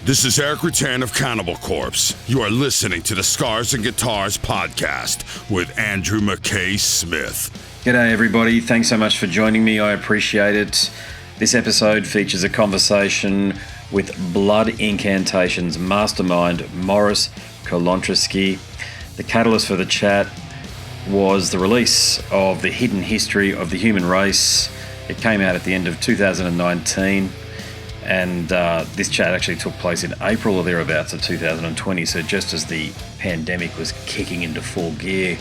This is Eric Rutan of Cannibal Corpse. You are listening to the Scars and Guitars podcast with Andrew McKay Smith. G'day everybody, thanks so much for joining me, I appreciate it. This episode features a conversation with Blood Incantation's mastermind, Morris Kolontyrsky. The catalyst for the chat was the release of The Hidden History of the Human Race. It came out at the end of 2019. And this chat actually took place in April or thereabouts of 2020, so just as the pandemic was kicking into full gear.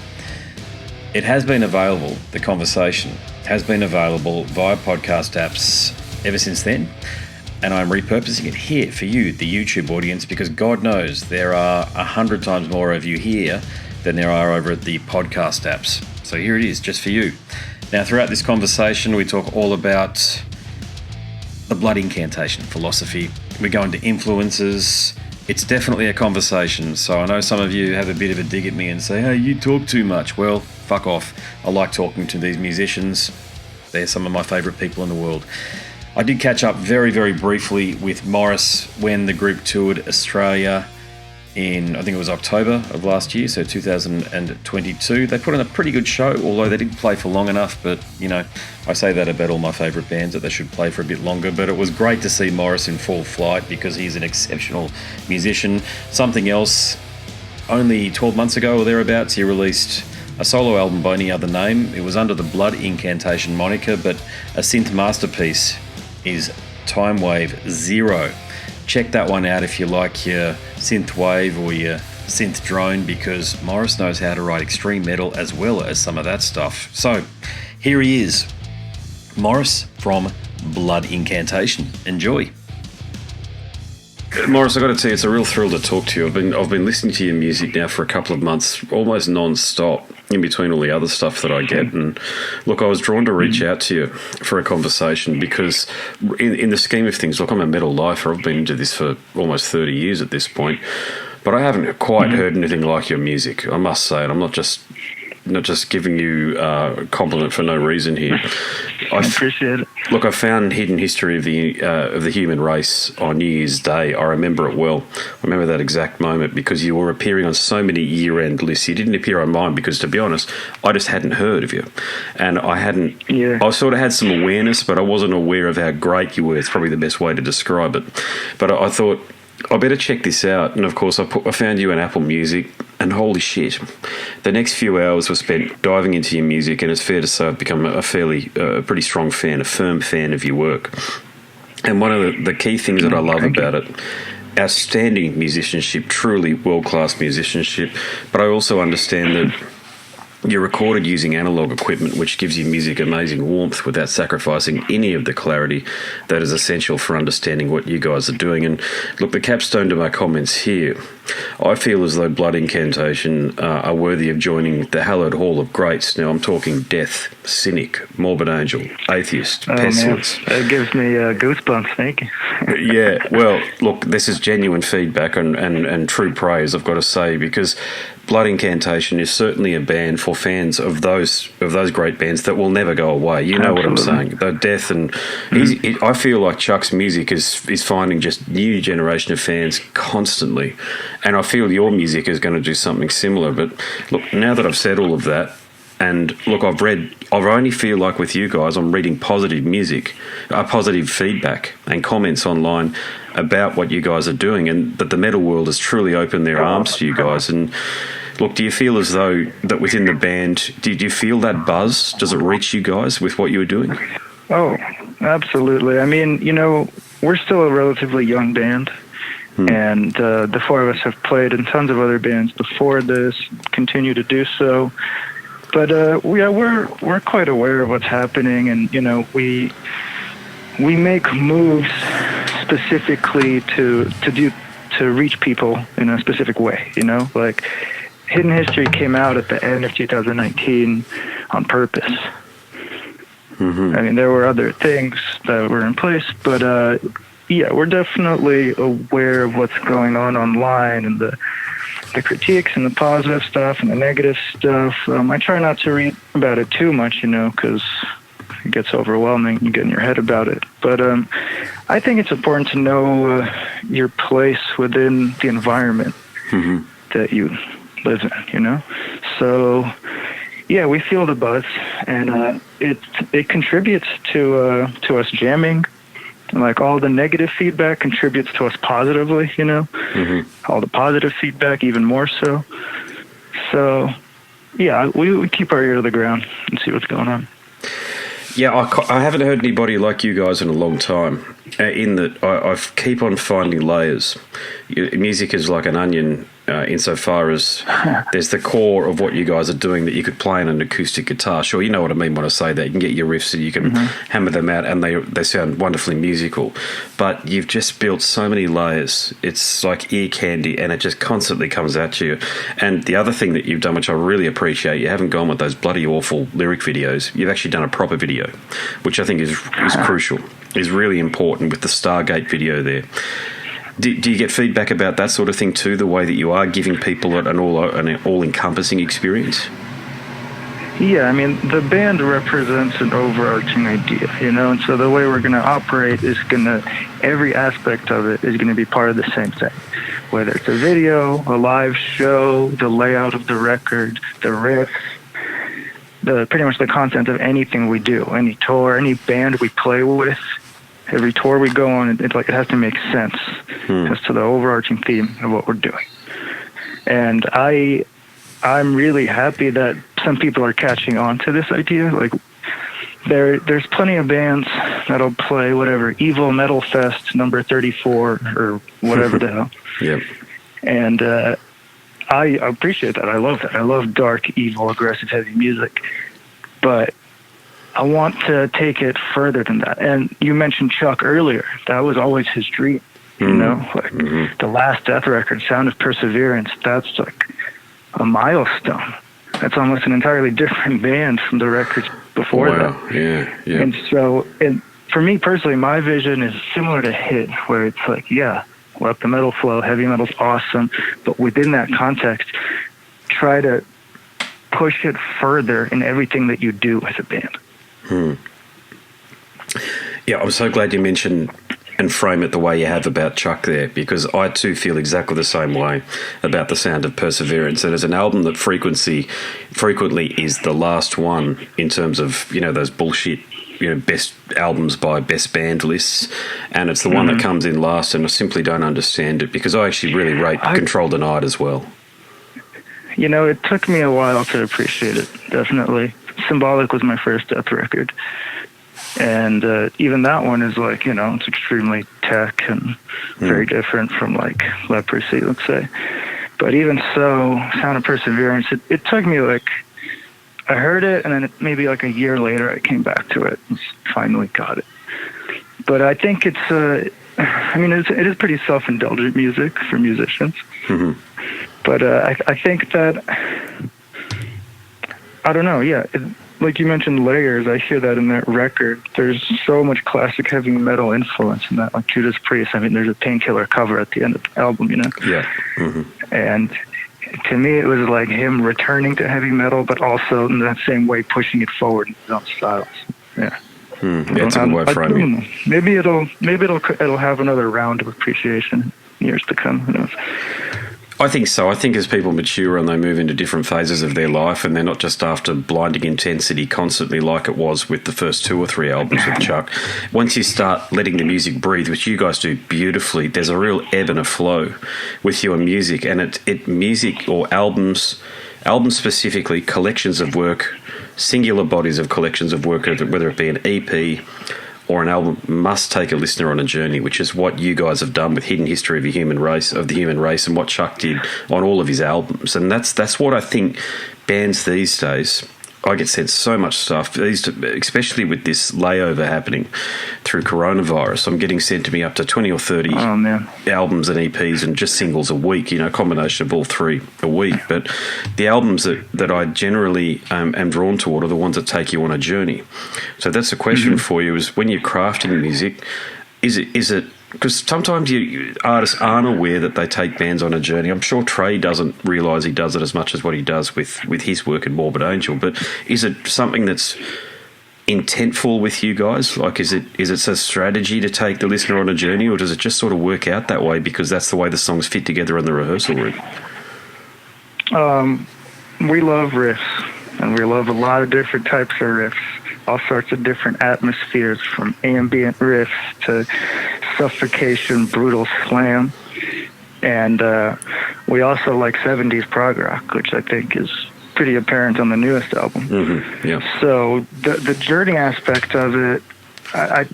It has been available, the conversation has been available via podcast apps ever since then, and I'm repurposing it here for you, the YouTube audience, because God knows there are 100 times more of you here than there are over at the podcast apps. So here it is, just for you. Now, throughout this conversation, we talk all about the Blood Incantation philosophy. We go into influences. It's definitely a conversation. So I know some of you have a bit of a dig at me and say, hey, you talk too much. Well, fuck off. I like talking to these musicians. They're some of my favourite people in the world. I did catch up very, very briefly with Morris when the group toured Australia in, I think it was October of last year, so 2022. They put on a pretty good show, although they didn't play for long enough, but, you know, I say that about all my favourite bands, that they should play for a bit longer, but it was great to see Morris in full flight because he's an exceptional musician. Something else, only 12 months ago or thereabouts, he released a solo album by any other name. It was under the Blood Incantation moniker, but a synth masterpiece is Time Wave Zero. Check that one out if you like your synth wave or your synth drone, because Morris knows how to write extreme metal as well as some of that stuff. So here he is, Morris from Blood Incantation. Enjoy. Morris, I've got to tell you, it's a real thrill to talk to you. I've been listening to your music now for a couple of months, almost non-stop, in between all the other stuff that I get. And look, I was drawn to reach out to you for a conversation because in the scheme of things, look, I'm a metal lifer. I've been into this for almost 30 years at this point, but I haven't quite heard anything like your music, I must say. And I'm not just giving you a compliment for no reason here. I appreciate it. Look, I found Hidden History of the Human Race on New Year's Day. I remember it well. I remember that exact moment because you were appearing on so many year-end lists. You didn't appear on mine because, to be honest, I just hadn't heard of you. And I hadn't... Yeah. I sort of had some awareness, but I wasn't aware of how great you were. It's probably the best way to describe it. But I thought, I better check this out. And, of course, I found you on Apple Music. And holy shit, the next few hours were spent diving into your music, and it's fair to say I've become a pretty strong fan, a firm fan of your work. And one of the key things that I love about it, outstanding musicianship, truly world-class musicianship, but I also understand that you're recorded using analog equipment, which gives your music amazing warmth without sacrificing any of the clarity that is essential for understanding what you guys are doing. And look, the capstone to my comments here, I feel as though Blood Incantation are worthy of joining the hallowed hall of greats. Now, I'm talking Death, Cynic, Morbid Angel, Atheist, Pestilence. Man, that gives me goosebumps, thank you. Yeah, well, look, this is genuine feedback and true praise, I've got to say, because Blood Incantation is certainly a band for fans of those great bands that will never go away. You know Absolutely. What I'm saying? The Death, and I feel like Chuck's music is finding just new generation of fans constantly, and I feel your music is going to do something similar. But look, now that I've said all of that, and look, I only feel like with you guys, I'm reading positive music, positive feedback and comments online about what you guys are doing, and that the metal world has truly opened their arms to you guys. And look, do you feel as though that within the band, did you feel that buzz? Does it reach you guys with what you were doing? Oh, absolutely. I mean, you know, we're still a relatively young band, and the four of us have played in tons of other bands before this, continue to do so. But we're quite aware of what's happening, and you know, we make moves specifically to reach people in a specific way. You know, like Hidden History came out at the end of 2019 on purpose. Mm-hmm. I mean, there were other things that were in place, but yeah, we're definitely aware of what's going on online and the critiques and the positive stuff and the negative stuff. I try not to read about it too much, you know, because it gets overwhelming. You get in your head about it. But I think it's important to know, your place within the environment that you live in, you know? So, yeah, we feel the buzz, and it contributes to us jamming. And like all the negative feedback contributes to us positively, you know? All the positive feedback even more so. So, yeah, we keep our ear to the ground and see what's going on. Yeah, I haven't heard anybody like you guys in a long time, in that I keep on finding layers. Music is like an onion, insofar as there's the core of what you guys are doing that you could play on an acoustic guitar. Sure, you know what I mean when I say that. You can get your riffs and you can hammer them out, and they sound wonderfully musical. But you've just built so many layers. It's like ear candy, and it just constantly comes at you. And the other thing that you've done, which I really appreciate, you haven't gone with those bloody awful lyric videos. You've actually done a proper video, which I think is crucial, is really important with the Stargate video there. Do you get feedback about that sort of thing too, the way that you are giving people an all-encompassing experience? Yeah, I mean, the band represents an overarching idea, you know, and so the way we're going to operate is every aspect of it is going to be part of the same thing. Whether it's a video, a live show, the layout of the record, the riffs, pretty much the content of anything we do, any tour, any band we play with, every tour we go on, it has to make sense as to the overarching theme of what we're doing. And I'm really happy that some people are catching on to this idea. Like, there's plenty of bands that'll play whatever, Evil Metal Fest number 34 or whatever the hell. Yep. And I appreciate that. I love that. I love dark, evil, aggressive, heavy music. But I want to take it further than that. And you mentioned Chuck earlier. That was always his dream. You know, like the last Death record, Sound of Perseverance, that's like a milestone. That's almost an entirely different band from the records before that. Yeah. And so, for me personally, my vision is similar to his, where it's like, yeah, let the metal flow, heavy metal's awesome, but within that context, try to push it further in everything that you do as a band. Yeah, I'm so glad you mentioned and frame it the way you have about Chuck there, because I too feel exactly the same way about the Sound of Perseverance. And as an album that frequently is the last one in terms of, you know, those bullshit, you know, best albums by best band lists, and it's the one that comes in last, and I simply don't understand it, because I actually really rate Control the Night as well. You know, it took me a while to appreciate it, definitely. Symbolic was my first Death record. And even that one is like, you know, it's extremely tech and very different from like Leprosy, let's say. But even so, Sound of Perseverance, it took me like, I heard it, and then maybe like a year later I came back to it and finally got it. But I think it's, I mean, it is pretty self-indulgent music for musicians. But I think that, I don't know, yeah, like you mentioned layers, I hear that in that record. There's so much classic heavy metal influence in that, like Judas Priest. I mean, there's a Painkiller cover at the end of the album, you know? Yeah. And to me, it was like him returning to heavy metal, but also in that same way pushing it forward in his own styles. Yeah. That's a good way of framing it. Maybe it'll have another round of appreciation in years to come. Who knows? I think so. I think as people mature and they move into different phases of their life, and they're not just after blinding intensity constantly like it was with the first 2 or 3 albums with Chuck. Once you start letting the music breathe, which you guys do beautifully, there's a real ebb and a flow with your music, and it music or albums specifically, collections of work, singular bodies of collections of work, whether it be an EP or an album, must take a listener on a journey, which is what you guys have done with Hidden History of the Human Race, and what Chuck did on all of his albums. And that's what I think bands these days, I get sent so much stuff, especially with this layover happening through coronavirus. I'm getting sent to me up to 20 or 30 albums and EPs and just singles a week, you know, a combination of all 3 a week. But the albums that I generally am drawn toward are the ones that take you on a journey. So that's a question for you, is when you're crafting music, is it because sometimes artists aren't aware that they take bands on a journey. I'm sure Trey doesn't realise he does it as much as what he does with his work in Morbid Angel, but is it something that's intentful with you guys? Like, is it a strategy to take the listener on a journey, or does it just sort of work out that way because that's the way the songs fit together in the rehearsal room? We love riffs, and we love a lot of different types of riffs, all sorts of different atmospheres, from ambient riffs to suffocation, brutal slam. And we also like 70s prog rock, which I think is pretty apparent on the newest album. Mm-hmm. Yeah. So the journey aspect of it, I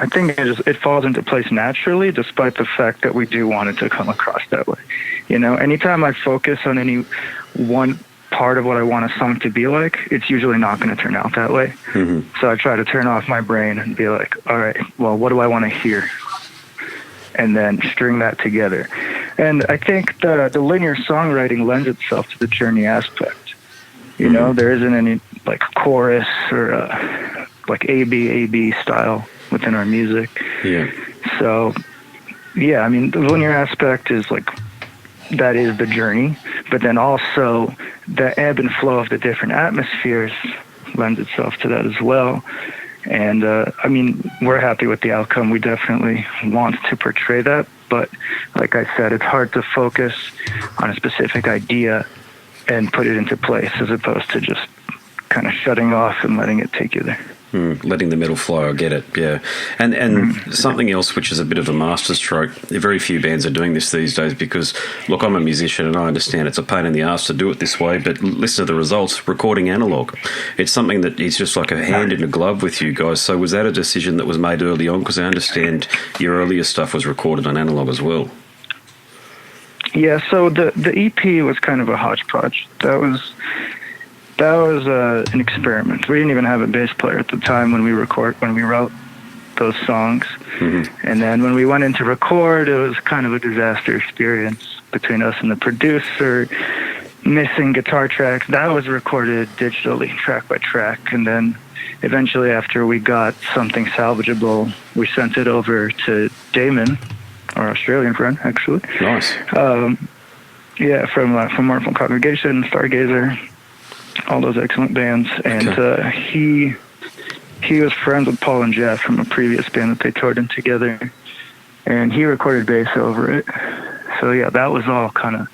think it falls into place naturally, despite the fact that we do want it to come across that way. You know, anytime I focus on any one part of what I want a song to be like, it's usually not going to turn out that way. Mm-hmm. So I try to turn off my brain and be like, all right, well, what do I want to hear? And then string that together. And I think the linear songwriting lends itself to the journey aspect. You know, there isn't any like chorus or like A-B style within our music. Yeah. So, yeah, I mean, the linear aspect is like, that is the journey. But then also the ebb and flow of the different atmospheres lends itself to that as well. And, I mean, we're happy with the outcome. We definitely want to portray that. But like I said, it's hard to focus on a specific idea and put it into place as opposed to just kind of shutting off and letting it take you there. Letting the metal flow, I get it, yeah. And something else which is a bit of a masterstroke, very few bands are doing this these days because, look, I'm a musician and I understand it's a pain in the ass to do it this way, but listen to the results, recording analog. It's something that is just like a hand in a glove with you guys. So was that a decision that was made early on? Because I understand your earlier stuff was recorded on analog as well. Yeah, so the EP was kind of a hodgepodge. That was an experiment. We didn't even have a bass player at the time when we wrote those songs. Mm-hmm. And then when we went in to record, it was kind of a disaster experience between us and the producer, missing guitar tracks. That was recorded digitally, track by track. And then eventually, after we got something salvageable, we sent it over to Damon, our Australian friend, actually. Nice. Yeah, from Mournful Congregation, Stargazer, all those excellent bands. And he was friends with Paul and Jeff from a previous band that they toured in together, and he recorded bass over it. So yeah, that was all kind of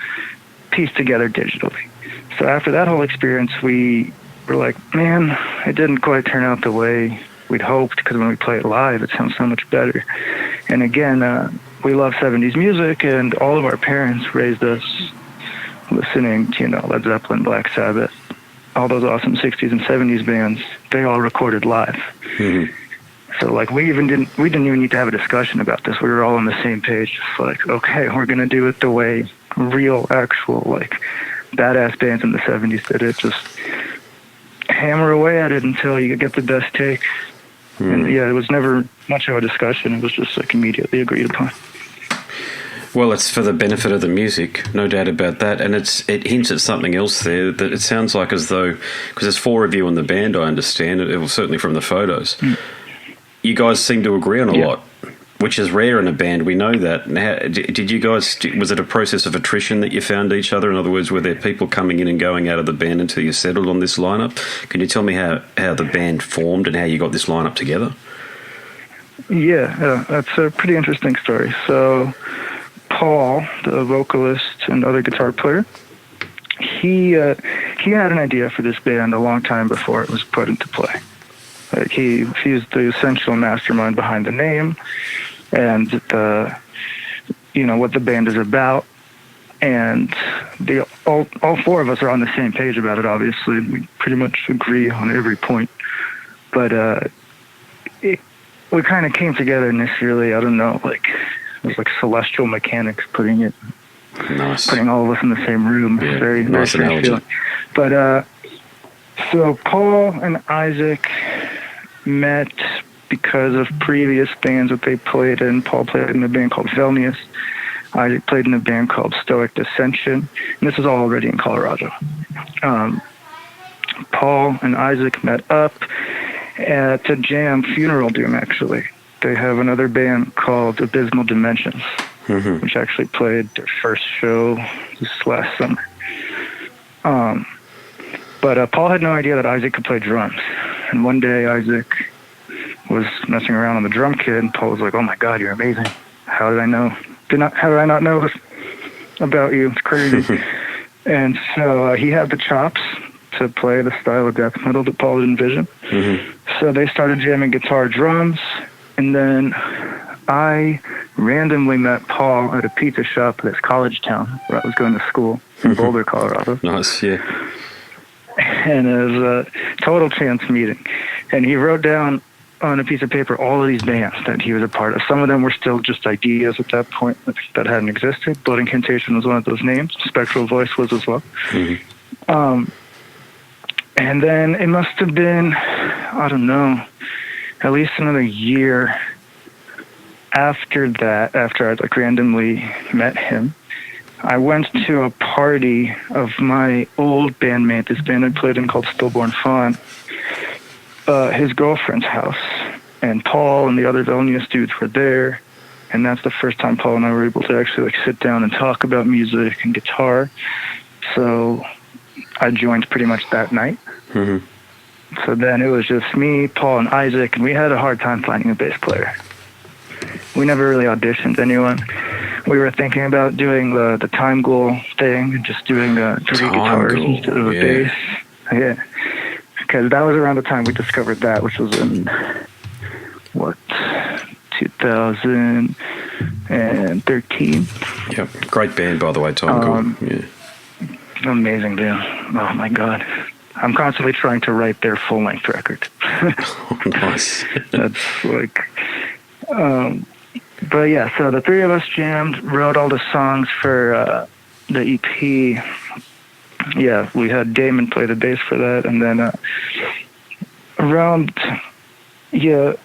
pieced together digitally. So after that whole experience, we were like, man, it didn't quite turn out the way we'd hoped, because when we play it live, it sounds so much better. And again, we love 70s music, and all of our parents raised us listening to, Led Zeppelin, Black Sabbath, all those awesome 60s and 70s bands. They all recorded live. Mm-hmm. So like we didn't even need to have a discussion about this. We were all on the same page. Just like, okay, we're gonna do it the way real, actual, like badass bands in the 70s did it. Just hammer away at it until you get the best take. And yeah, it was never much of a discussion. It was just like immediately agreed upon. Well, it's for the benefit of the music, no doubt about that. And it hints at something else there, that it sounds like as though, because there's 4 of you in the band, I understand, it was certainly from the photos. You guys seem to agree on a lot, which is rare in a band. We know that. Now, did you guys, was it a process of attrition that you found each other? In other words, were there people coming in and going out of the band until you settled on this lineup? Can you tell me how the band formed and how you got this lineup together? Yeah, that's a pretty interesting story. So Paul, the vocalist and other guitar player, he had an idea for this band a long time before it was put into play. Like he's the essential mastermind behind the name and what the band is about. And all 4 of us are on the same page about it, obviously. We pretty much agree on every point. But we kind of came together initially, I don't know, like it was like celestial mechanics putting all of us in the same room. Yeah, Very, nice very strange feeling. But so Paul and Isaac met because of previous bands that they played in. Paul played in a band called Velnius. Isaac played in a band called Stoic Dissension. And this is all already in Colorado. Paul and Isaac met up to jam Funeral Doom, actually. They have another band called Abysmal Dimensions, which actually played their first show this last summer. But Paul had no idea that Isaac could play drums. And one day Isaac was messing around on the drum kit, and Paul was like, "Oh my God, you're amazing! How did I know? How did I not know this about you? It's crazy." And so he had the chops to play the style of death metal that Paul had envisioned. So they started jamming guitar, drums, and then I randomly met Paul at a pizza shop at his college town where I was going to school in Boulder, Colorado. Nice, yeah. And it was a total chance meeting. And he wrote down on a piece of paper all of these bands that he was a part of. Some of them were still just ideas at that point that hadn't existed. Blood Incantation was one of those names. Spectral Voice was as well. And then it must have been, I don't know, at least another year after that, after I randomly met him, I went to a party of my old bandmate, this band I played in called Stillborn Fawn, his girlfriend's house. And Paul and the other Vilnius dudes were there. And that's the first time Paul and I were able to actually sit down and talk about music and guitar. So I joined pretty much that night. So then it was just me, Paul, and Isaac, and we had a hard time finding a bass player. We never really auditioned anyone. We were thinking about doing the time goal thing and just doing the three guitars instead of a bass. Yeah, because that was around the time we discovered that, which was in, 2013. Yep, great band, by the way, Time Goal. Yeah. Amazing band. Oh, my God. I'm constantly trying to write their full-length record. Nice. That's like... but yeah, so the three of us jammed, wrote all the songs for the EP. Yeah, we had Damon play the bass for that, and then around... Yeah,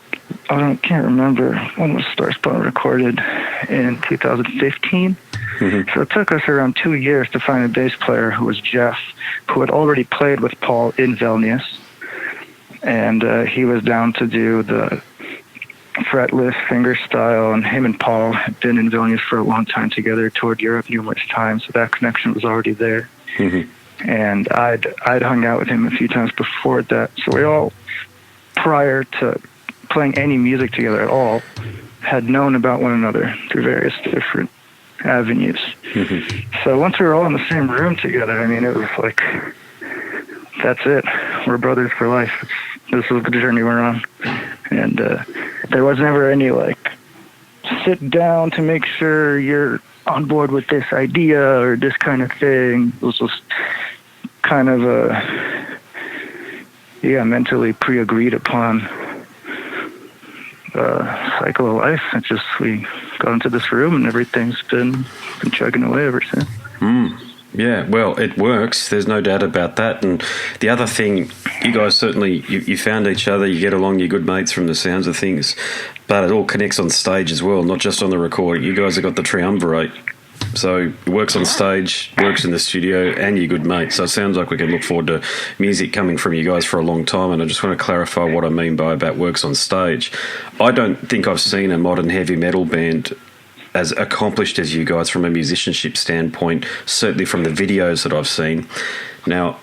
can't remember when was Starspawn recorded, in 2015. So it took us around 2 years to find a bass player who was Jeff, who had already played with Paul in Vilnius. And he was down to do the fretless fingerstyle, and him and Paul had been in Vilnius for a long time together, toured Europe numerous times, so that connection was already there. And I'd hung out with him a few times before that. So we all, prior to playing any music together at all, had known about one another through various different avenues. So once we were all in the same room together, I mean, it was like, that's it. We're brothers for life. This is the journey we're on. And there was never any, sit down to make sure you're on board with this idea or this kind of thing. It was just kind of mentally pre-agreed upon cycle of life. It's just we got into this room and everything's been chugging away ever since. Yeah, well, it works. There's no doubt about that. And the other thing, you guys certainly, you found each other, you get along, you're good mates from the sounds of things, but it all connects on stage as well, not just on the recording. You guys have got the triumvirate. So it works on stage, works in the studio, and you're good mates. So it sounds like we can look forward to music coming from you guys for a long time. And I just want to clarify what I mean by about works on stage. I don't think I've seen a modern heavy metal band as accomplished as you guys from a musicianship standpoint, certainly from the videos that I've seen. Now,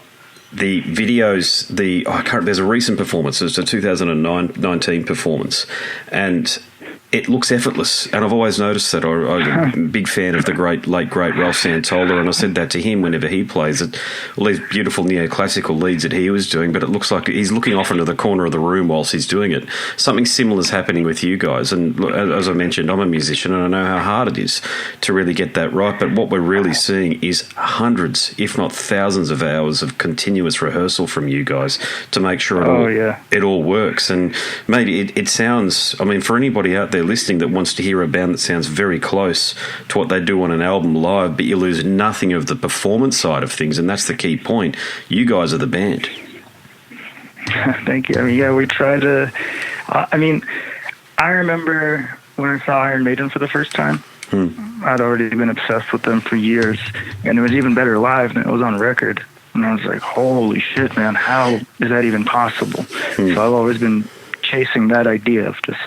the videos, there's a recent performance, it's a 2019 performance, and it looks effortless, and I've always noticed that. I'm a big fan of the late great Ralph Santola, and I said that to him whenever he plays it. All these beautiful neoclassical leads that he was doing, but it looks like he's looking off into the corner of the room whilst he's doing it. Something similar is happening with you guys, and as I mentioned, I'm a musician, and I know how hard it is to really get that right, but what we're really seeing is hundreds, if not thousands of hours of continuous rehearsal from you guys to make sure it all works. And maybe it sounds, I mean, for anybody out there listening that wants to hear a band that sounds very close to what they do on an album live, but you lose nothing of the performance side of things, and that's the key point. You guys are the band. Thank you. I mean, we try to... I remember when I saw Iron Maiden for the first time. I'd already been obsessed with them for years, and it was even better live than it was on record. And I was like, holy shit, man, how is that even possible? So I've always been chasing that idea of just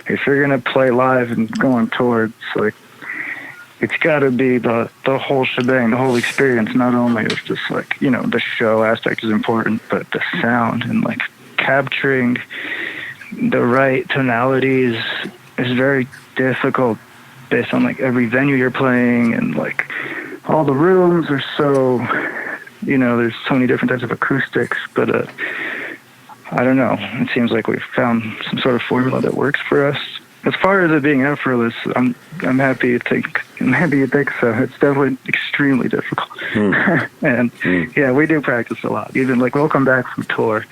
if you're gonna play live and go on tour, it's got to be the whole shebang, the whole experience. Not only is just the show aspect is important, but the sound and capturing the right tonalities is very difficult based on like every venue you're playing, and like all the rooms are so, there's so many different types of acoustics, but I don't know. It seems like we've found some sort of formula that works for us. As far as it being effortless, I'm happy you think so. It's definitely extremely difficult. And yeah, we do practice a lot. Even like we'll come back from tour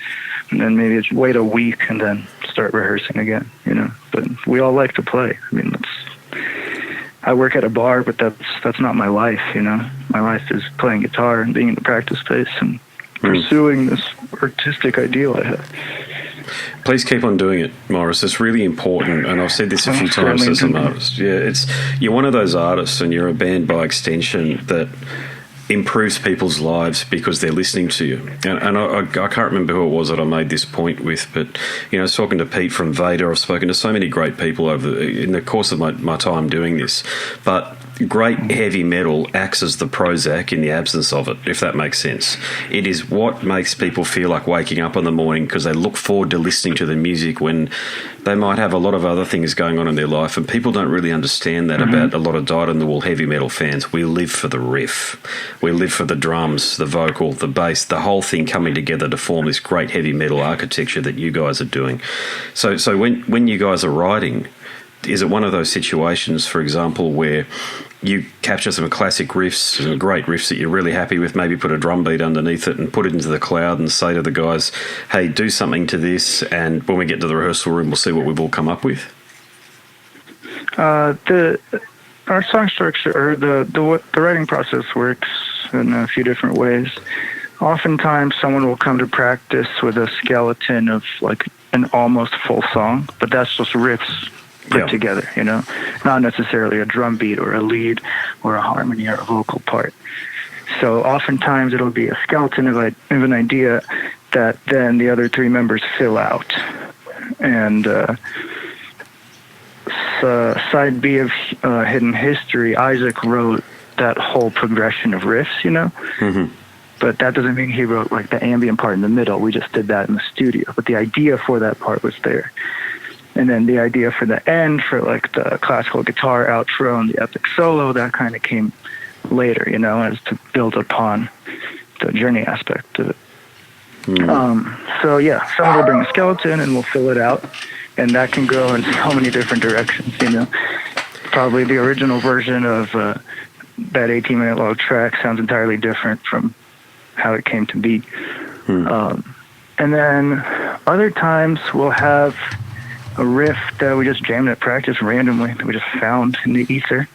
and then maybe it's wait a week and then start rehearsing again, But we all like to play. I mean, I work at a bar, but that's not my life, My life is playing guitar and being in the practice space and pursuing this artistic ideal I have. Please keep on doing it, Morris. It's really important, and I've said this a few times as an artist. Yeah, you're one of those artists, and you're a band by extension that improves people's lives because they're listening to you. And I can't remember who it was that I made this point with, but I was talking to Pete from Vader. I've spoken to so many great people in the course of my time doing this, but great heavy metal acts as the Prozac in the absence of it, if that makes sense. It is what makes people feel like waking up in the morning because they look forward to listening to the music when they might have a lot of other things going on in their life, and people don't really understand that about a lot of dyed-in-the-wool heavy metal fans. We live for the riff. We live for the drums, the vocal, the bass, the whole thing coming together to form this great heavy metal architecture that you guys are doing. So when you guys are writing, is it one of those situations, for example, where you capture some classic riffs, some great riffs that you're really happy with, maybe put a drum beat underneath it and put it into the cloud and say to the guys, hey, do something to this, and when we get to the rehearsal room, we'll see what we've all come up with? Our song structure, or the writing process works in a few different ways. Oftentimes, someone will come to practice with a skeleton of like an almost full song, but that's just riffs put together, not necessarily a drum beat or a lead or a harmony or a vocal part. So oftentimes it'll be a skeleton of an idea that then the other three members fill out. And side B of Hidden History, Isaac wrote that whole progression of riffs, But that doesn't mean he wrote like the ambient part in the middle. We just did that in the studio. But the idea for that part was there. And then the idea for the end, for like the classical guitar outro and the epic solo, that kind of came later, as to build upon the journey aspect of it. So yeah, someone will bring a skeleton and we'll fill it out, and that can go in so many different directions. Probably the original version of that 18-minute long track sounds entirely different from how it came to be. And then other times we'll have a riff that we just jammed at practice randomly, that we just found in the ether,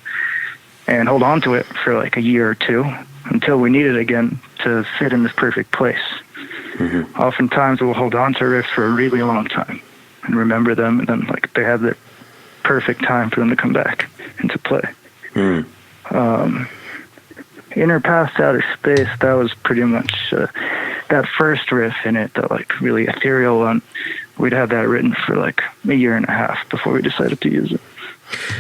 and hold on to it for like a year or two until we need it again to fit in this perfect place. Oftentimes we'll hold on to riffs for a really long time and remember them, and then like they have the perfect time for them to come back into play. Inner Path to Outer Space, that was pretty much that first riff in it, the like really ethereal one. We'd had that written for like a year and a half before we decided to use it.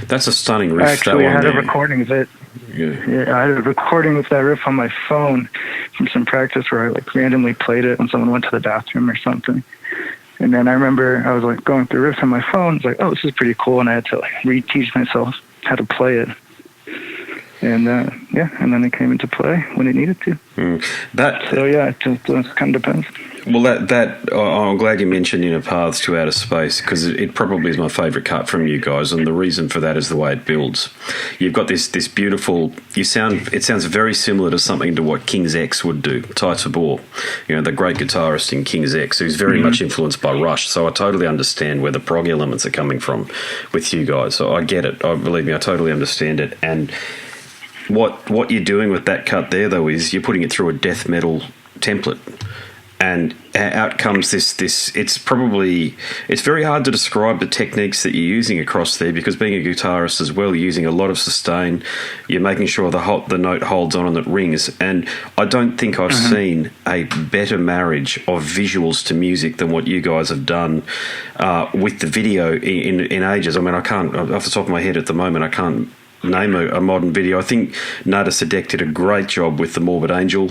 That's a stunning riff. Actually, I had a recording of it. Yeah, I had a recording of that riff on my phone from some practice where I like randomly played it when someone went to the bathroom or something. And then I remember I was like going through riffs on my phone. I was like, oh, this is pretty cool. And I had to like reteach myself how to play it. And and then it came into play when it needed to. It just kind of depends. Well, I'm glad you mentioned Inner Paths to Outer Space, because it probably is my favourite cut from you guys, and the reason for that is the way it builds. You've got this beautiful. It sounds very similar to something to what King's X would do. Ty Tabor, the great guitarist in King's X, who's very much influenced by Rush. So I totally understand where the prog elements are coming from with you guys. So I get it. Believe me, I totally understand it. And what you're doing with that cut there, though, is you're putting it through a death metal template. And out comes this. It's very hard to describe the techniques that you're using across there, because being a guitarist as well, you're using a lot of sustain. You're making sure the note holds on and it rings. And I don't think I've seen a better marriage of visuals to music than what you guys have done with the video in ages. I mean, I can't, off the top of my head at the moment, I can't name a modern video. I think Nada Sadek did a great job with the Morbid Angel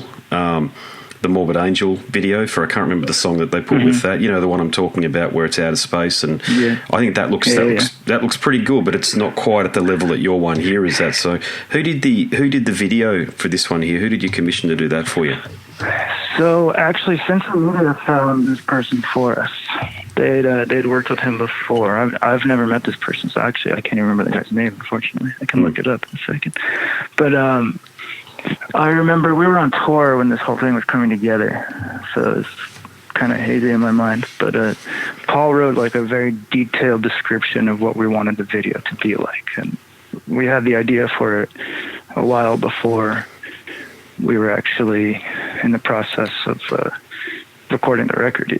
the Morbid Angel video for, I can't remember the song that they put with that. You know, the one I'm talking about where it's outer space, and I think that looks pretty good, but it's not quite at the level that your one here is at. So, who did the video for this one here? Who did you commission to do that for you? So actually, Central Media found this person for us. They'd worked with him before. I've never met this person, so actually I can't even remember the guy's name, unfortunately. I can look it up in a second. But I remember we were on tour when this whole thing was coming together, so it's kind of hazy in my mind. But Paul wrote like a very detailed description of what we wanted the video to be like, and we had the idea for it a while before we were actually in the process of recording the record.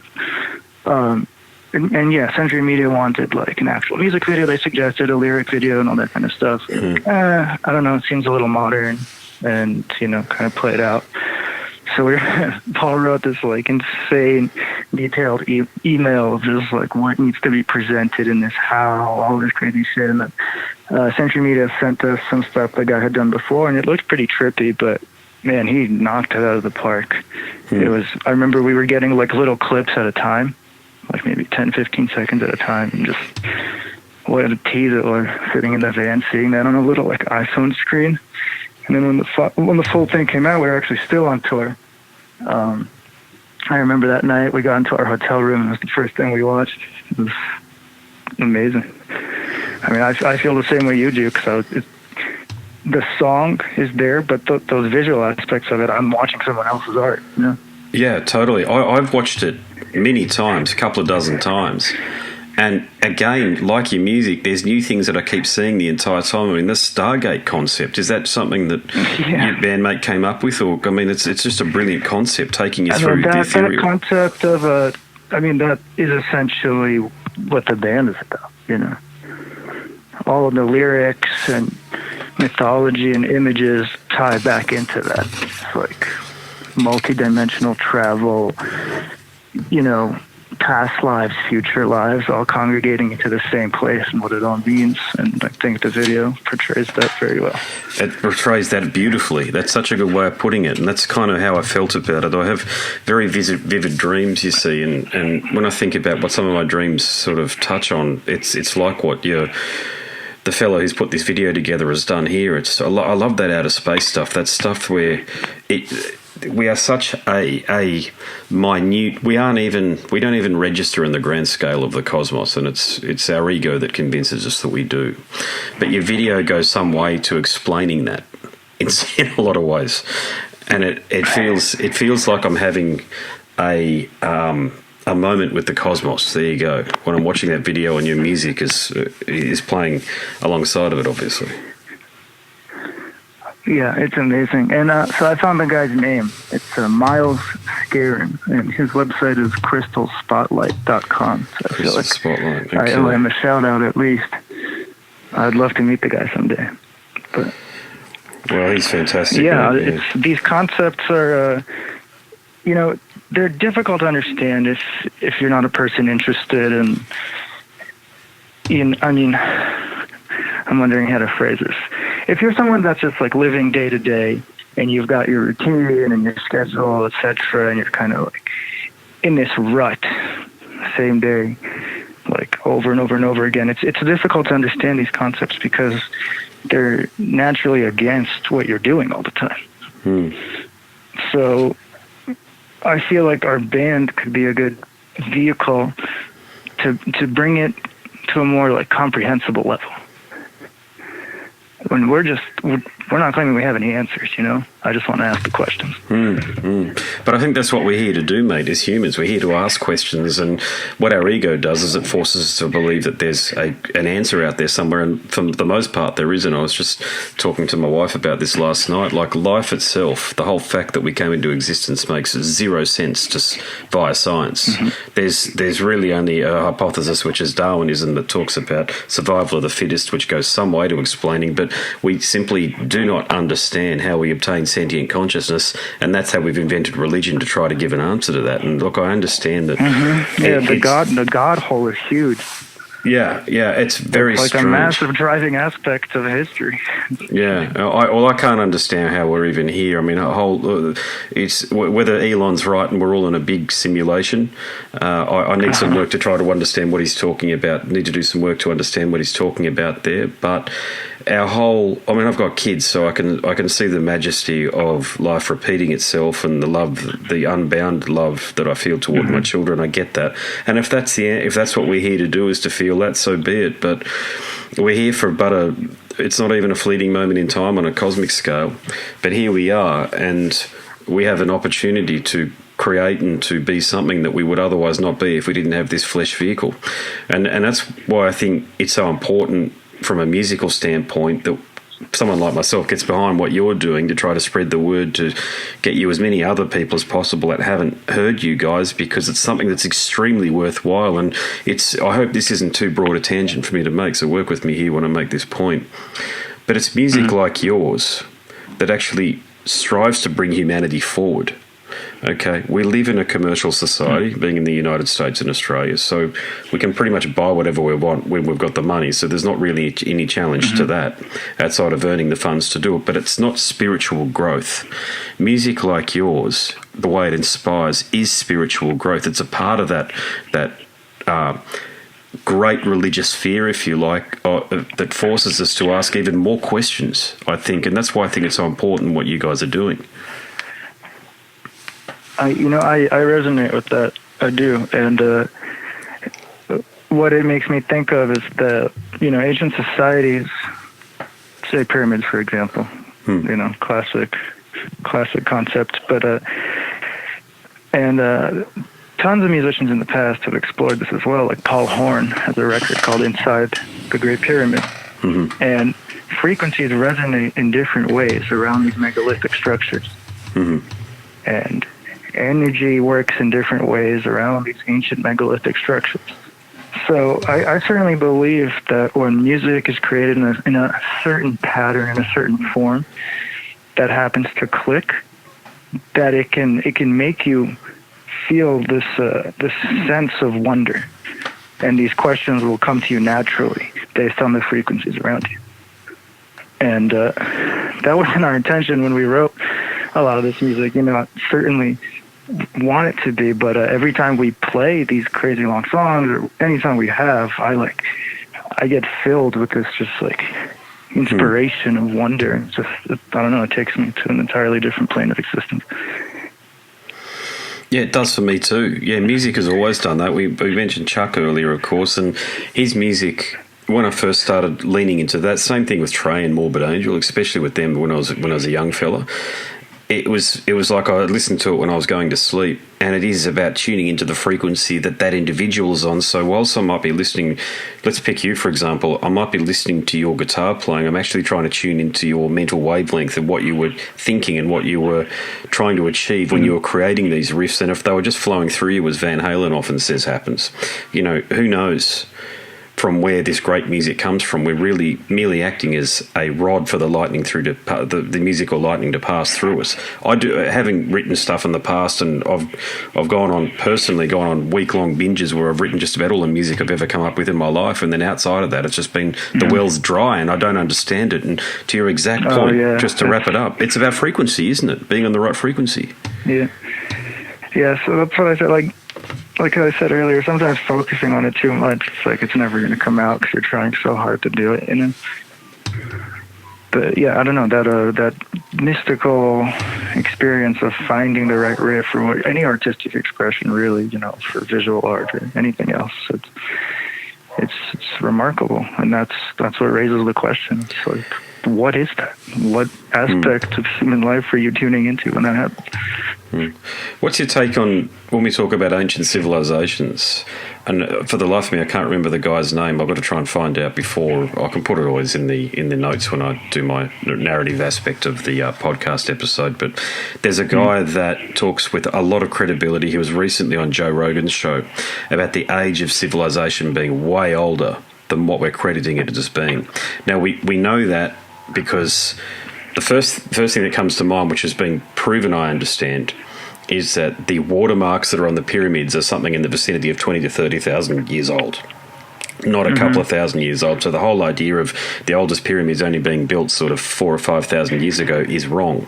And yeah, Century Media wanted like an actual music video. They suggested a lyric video and all that kind of stuff. I don't know, it seems a little modern and, you know, kind of played out. So Paul wrote this like insane detailed email of just like what needs to be presented in this, how, all this crazy shit. And then Century Media sent us some stuff the guy had done before, and it looked pretty trippy, but man, he knocked it out of the park. I remember we were getting like little clips at a time, like maybe 10, 15 seconds at a time, and just what a tease it was sitting in the van, seeing that on a little like iPhone screen. And then when the full thing came out, we were actually still on tour. I remember that night we got into our hotel room, and it was the first thing we watched. It was amazing. I mean, I feel the same way you do, because the song is there, but those visual aspects of it, I'm watching someone else's art, you know? Yeah, totally. I've watched it many times, a couple of dozen times. And again, like your music, there's new things that I keep seeing the entire time. I mean, this Stargate concept, is that something that your bandmate came up with? Or, I mean, it's just a brilliant concept, taking you through the ethereal. That concept of that is essentially what the band is about, you know? All of the lyrics and mythology and images tie back into that. It's like multi-dimensional travel, you know, past lives, future lives, all congregating into the same place and what it all means. And I think the video portrays that very well. It portrays that beautifully. That's such a good way of putting it, and that's kind of how I felt about it. I have very vivid dreams, you see, and when I think about what some of my dreams sort of touch on, it's like what the fellow who's put this video together has done here. I love that outer space stuff. That stuff where we are such a minute. We don't even register in the grand scale of the cosmos, and it's our ego that convinces us that we do. But your video goes some way to explaining that in a lot of ways, and it feels like I'm having a moment with the cosmos. There you go. When I'm watching that video, and your music is playing alongside of it, obviously. Yeah, it's amazing. And so I found the guy's name. It's Miles Scarin, and his website is crystalspotlight.com. So I feel like Spotlight. I owe him a shout out at least. I'd love to meet the guy someday. But well, he's fantastic. Yeah, these concepts are, you know, they're difficult to understand if you're not a person interested in. I mean, I'm wondering how to phrase this. If you're someone that's just like living day to day, and you've got your routine and your schedule, etc., and you're kind of like in this rut, same day, like over and over and over again, it's difficult to understand these concepts because they're naturally against what you're doing all the time. So I feel like our band could be a good vehicle to bring it to a more like comprehensible level. When we're not claiming we have any answers, you know? I just want to ask the questions. But I think that's what we're here to do, mate, as humans. We're here to ask questions, and what our ego does is it forces us to believe that there's an answer out there somewhere, and for the most part there isn't. I was just talking to my wife about this last night. Like, life itself, the whole fact that we came into existence makes zero sense just via science. There's really only a hypothesis, which is Darwinism, that talks about survival of the fittest, which goes some way to explaining, but we simply do not understand how we obtain sentient consciousness, and that's how we've invented religion, to try to give an answer to that. And look, I understand that. The God hole is huge. Yeah, it's very like strange. a massive driving aspect of history. Yeah, I can't understand how we're even here. I mean, it's whether Elon's right and we're all in a big simulation. I need some work to try to understand what he's talking about. Need to do some work to understand what he's talking about there. But I've got kids, so I can see the majesty of life repeating itself and the love, the unbound love that I feel toward my children. I get that, and if that's what we're here to do, is to feel that, so be it. But we're here for it's not even a fleeting moment in time on a cosmic scale. But here we are, and we have an opportunity to create and to be something that we would otherwise not be if we didn't have this flesh vehicle. And that's why I think it's so important from a musical standpoint that someone like myself gets behind what you're doing to try to spread the word, to get you as many other people as possible that haven't heard you guys, because it's something that's extremely worthwhile. And I hope this isn't too broad a tangent for me to make, so work with me here when I make this point. But it's music like yours that actually strives to bring humanity forward. Okay, we live in a commercial society, being in the United States and Australia, so we can pretty much buy whatever we want when we've got the money, so there's not really any challenge to that outside of earning the funds to do it. But it's not spiritual growth. Music like yours, the way it inspires, is spiritual growth. It's a part of that great religious fear, if you like, that forces us to ask even more questions, I think, and that's why I think it's so important what you guys are doing. I resonate with that. I do. And what it makes me think of is that, ancient societies, say pyramids, for example, classic concept, but, tons of musicians in the past have explored this as well. Like Paul Horn has a record called Inside the Great Pyramid. And frequencies resonate in different ways around these megalithic structures. And energy works in different ways around these ancient megalithic structures. So I certainly believe that when music is created in a certain pattern, in a certain form, that happens to click, that it can make you feel this sense of wonder, and these questions will come to you naturally based on the frequencies around you. And that wasn't our intention when we wrote a lot of this music. Certainly want it to be, but every time we play these crazy long songs, or any song we have, I get filled with this just like inspiration of wonder. It's just, I don't know, it takes me to an entirely different plane of existence. Yeah, it does for me too. Yeah, music has always done that. We mentioned Chuck earlier, of course, and his music, when I first started leaning into that, same thing with Trey and Morbid Angel, especially with them when I was a young fella. It was like I listened to it when I was going to sleep, and it is about tuning into the frequency that individual is on. So whilst I might be listening, let's pick you for example, I might be listening to your guitar playing, I'm actually trying to tune into your mental wavelength of what you were thinking and what you were trying to achieve when you were creating these riffs. And if they were just flowing through you, as Van Halen often says happens, who knows from where this great music comes from. We're really merely acting as a rod for the lightning the musical lightning to pass through us. I do, having written stuff in the past, and I've gone on week-long binges where I've written just about all the music I've ever come up with in my life, and then outside of that, it's just been the well's dry, and I don't understand it. And to your exact point, just to wrap it up, it's about frequency, isn't it? Being on the right frequency. Yeah. So that's what I said. Like I said earlier, sometimes focusing on it too much, it's like it's never going to come out because you're trying so hard to do it. But yeah, I don't know, that mystical experience of finding the right riff for any artistic expression, really, for visual art or anything else, it's remarkable, and that's what raises the question. It's like, what is that? What aspect of human life are you tuning into when that happens? What's your take on when we talk about ancient civilizations? And for the life of me, I can't remember the guy's name. I've got to try and find out before. I can put it always in the notes when I do my narrative aspect of the podcast episode. But there's a guy that talks with a lot of credibility. He was recently on Joe Rogan's show about the age of civilization being way older than what we're crediting it as being. Now, we know that because the first thing that comes to mind, which has been proven, I understand, is that the watermarks that are on the pyramids are something in the vicinity of 20 to 30,000 years old. not a couple of thousand years old. So the whole idea of the oldest pyramids only being built sort of 4,000 or 5,000 years ago is wrong.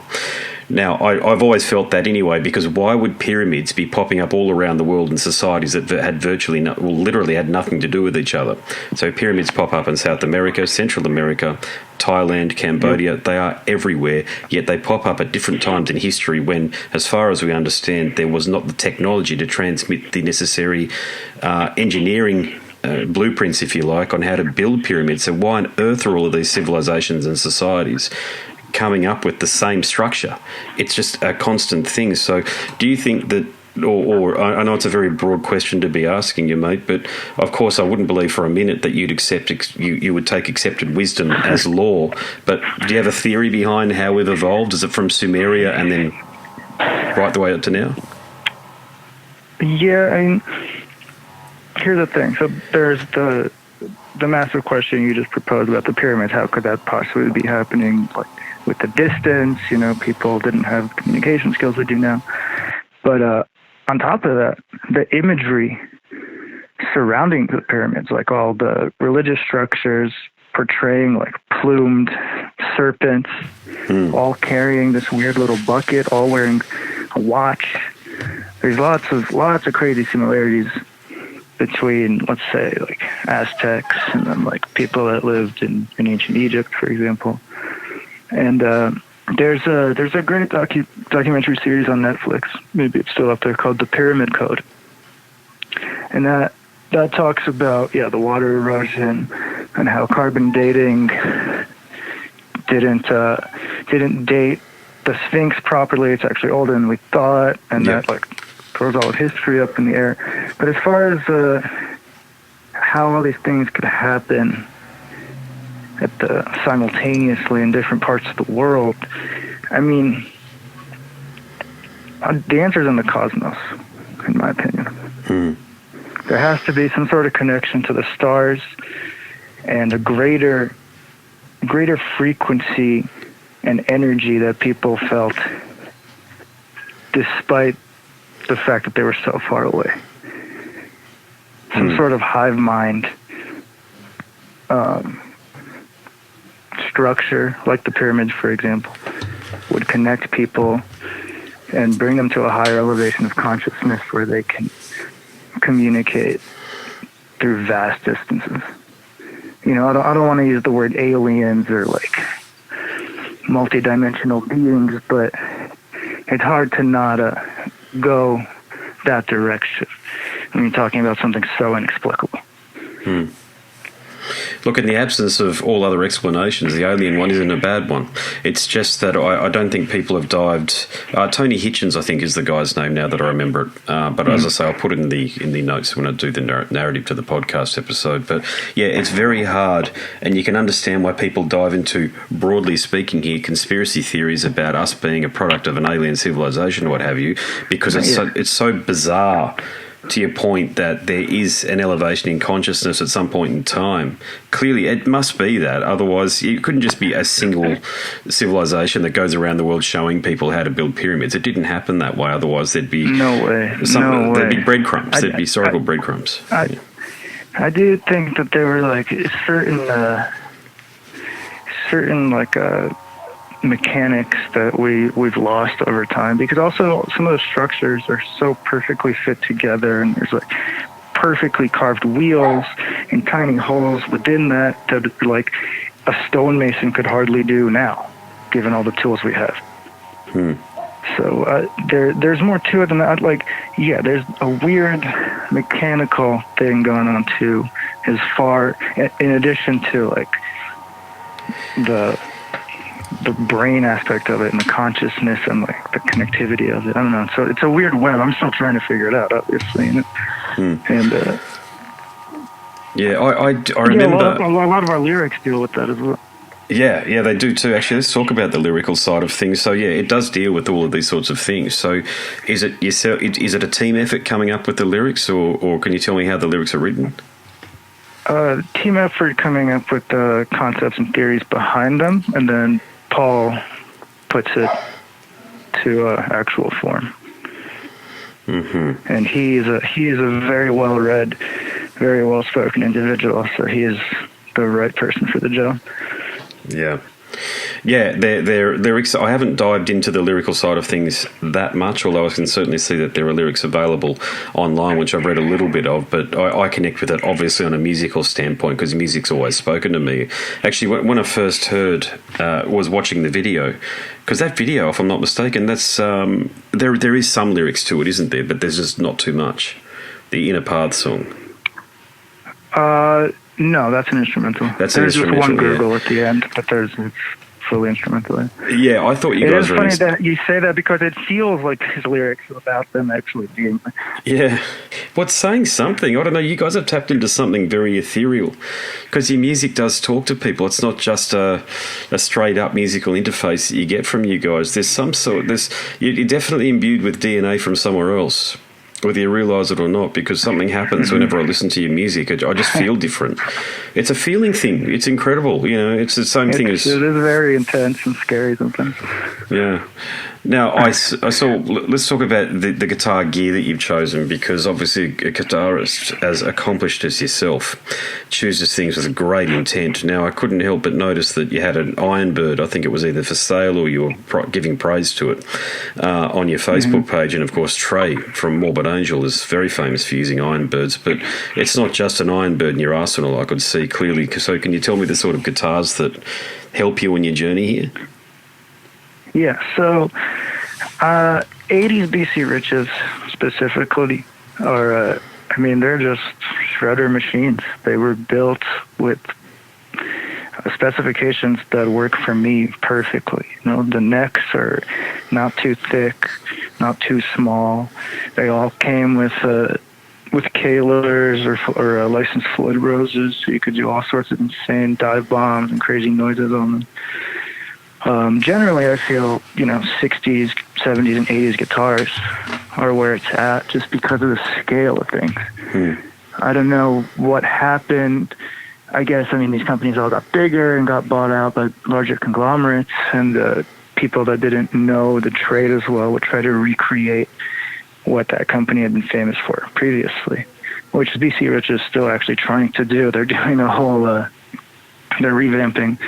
Now, I've always felt that anyway, because why would pyramids be popping up all around the world in societies that had literally had nothing to do with each other? So pyramids pop up in South America, Central America, Thailand, Cambodia. They are everywhere, yet they pop up at different times in history when, as far as we understand, there was not the technology to transmit the necessary engineering blueprints, if you like, on how to build pyramids. So why on earth are all of these civilizations and societies coming up with the same structure? It's just a constant thing. So do you think that, or I know it's a very broad question to be asking you, mate, but of course I wouldn't believe for a minute that you'd you would take accepted wisdom as law, but do you have a theory behind how we've evolved? Is it from Sumeria and then right the way up to now? Yeah, I mean, here's the thing. So there's the massive question you just proposed about the pyramids. How could that possibly be happening? Like, with the distance, people didn't have communication skills they do now. But on top of that, the imagery surrounding the pyramids, like all the religious structures portraying like plumed serpents, all carrying this weird little bucket, all wearing a watch. There's lots of crazy similarities between, let's say, like Aztecs and then like people that lived in ancient Egypt, for example. And there's a great documentary series on Netflix, maybe it's still up there, called The Pyramid Code, and that talks about the water erosion and how carbon dating didn't date the Sphinx properly. It's actually older than we thought, and that like throws all of history up in the air. But as far as how all these things could happen simultaneously in different parts of the world, I mean, the answer is in the cosmos, in my opinion. There has to be some sort of connection to the stars and a greater frequency and energy that people felt despite the fact that they were so far away. Some sort of hive mind structure, like the pyramids, for example, would connect people and bring them to a higher elevation of consciousness where they can communicate through vast distances. I don't want to use the word aliens or like multidimensional beings, but it's hard to not go that direction when you're talking about something so inexplicable. Look, in the absence of all other explanations, the alien one isn't a bad one. It's just that I don't think people have dived. Tony Hitchens, I think, is the guy's name now that I remember it. But as I say, I'll put it in the notes when I do the narrative to the podcast episode. But yeah, it's very hard, and you can understand why people dive into, broadly speaking here, conspiracy theories about us being a product of an alien civilization or what have you, because it's so bizarre. To your point that there is an elevation in consciousness at some point in time. Clearly, it must be that. Otherwise, it couldn't just be a single civilization that goes around the world showing people how to build pyramids. It didn't happen that way. Otherwise, there'd be no way. There'd be breadcrumbs. There'd be historical breadcrumbs. I do think that there were like certain mechanics that we've lost over time, because also some of the structures are so perfectly fit together, and there's like perfectly carved wheels and tiny holes within that like a stonemason could hardly do now, given all the tools we have. So there's more to it than that. Like, there's a weird mechanical thing going on too, as far in addition to like the brain aspect of it and the consciousness and like the connectivity of it. I don't know. So it's a weird web. I'm still trying to figure it out, obviously. And I remember a lot of our lyrics deal with that as well. Yeah, they do too. Actually, let's talk about the lyrical side of things. So it does deal with all of these sorts of things. So is it a team effort coming up with the lyrics, or can you tell me how the lyrics are written? Team effort coming up with the concepts and theories behind them, and then Paul puts it to actual form. And he is a very well-read very well-spoken individual, so he is the right person for the job. Yeah. Yeah, they're I haven't dived into the lyrical side of things that much, although I can certainly see that there are lyrics available online, which I've read a little bit of, but I connect with it obviously on a musical standpoint because music's always spoken to me. Actually, when I first heard, was watching the video, because that video, if I'm not mistaken, that's there is some lyrics to it, isn't there? But there's just not too much. The Inner Path song. No, that's an instrumental. That's an instrumental. There's just one gurgle at the end, but it's fully instrumental. Yeah, I thought you guys were... It is funny that you say that because it feels like his lyrics without them actually being... Yeah. What's saying something? I don't know. You guys have tapped into something very ethereal because your music does talk to people. It's not just a straight-up musical interface that you get from you guys. There's some sort... You're definitely imbued with DNA from somewhere else, whether you realise it or not, because something happens whenever I listen to your music. I just feel different. It's a feeling thing. It's incredible. You know, it's the same thing as... It is very intense and scary sometimes. Yeah. Now, I saw... Let's talk about the guitar gear that you've chosen, because obviously a guitarist as accomplished as yourself chooses things with great intent. Now, I couldn't help but notice that you had an Iron Bird. I think it was either for sale or you were giving praise to it on your Facebook page. And, of course, Trey from Morbid Angel is very famous for using Iron Birds. But it's not just an Iron Bird in your arsenal, I could see clearly. So can you tell me the sort of guitars that help you on your journey here? Yeah, so 80s BC Riches specifically are, they're just shredder machines. They were built with specifications that work for me perfectly. You know, the necks are not too thick, not too small. They all came with Kahlers or licensed Floyd Roses, so you could do all sorts of insane dive bombs and crazy noises on them. Generally, I feel, 60s, 70s, and 80s guitars are where it's at just because of the scale of things. I don't know what happened. I guess, these companies all got bigger and got bought out by larger conglomerates, and people that didn't know the trade as well would try to recreate what that company had been famous for previously, which BC Rich is still actually trying to do. They're doing a whole, they're revamping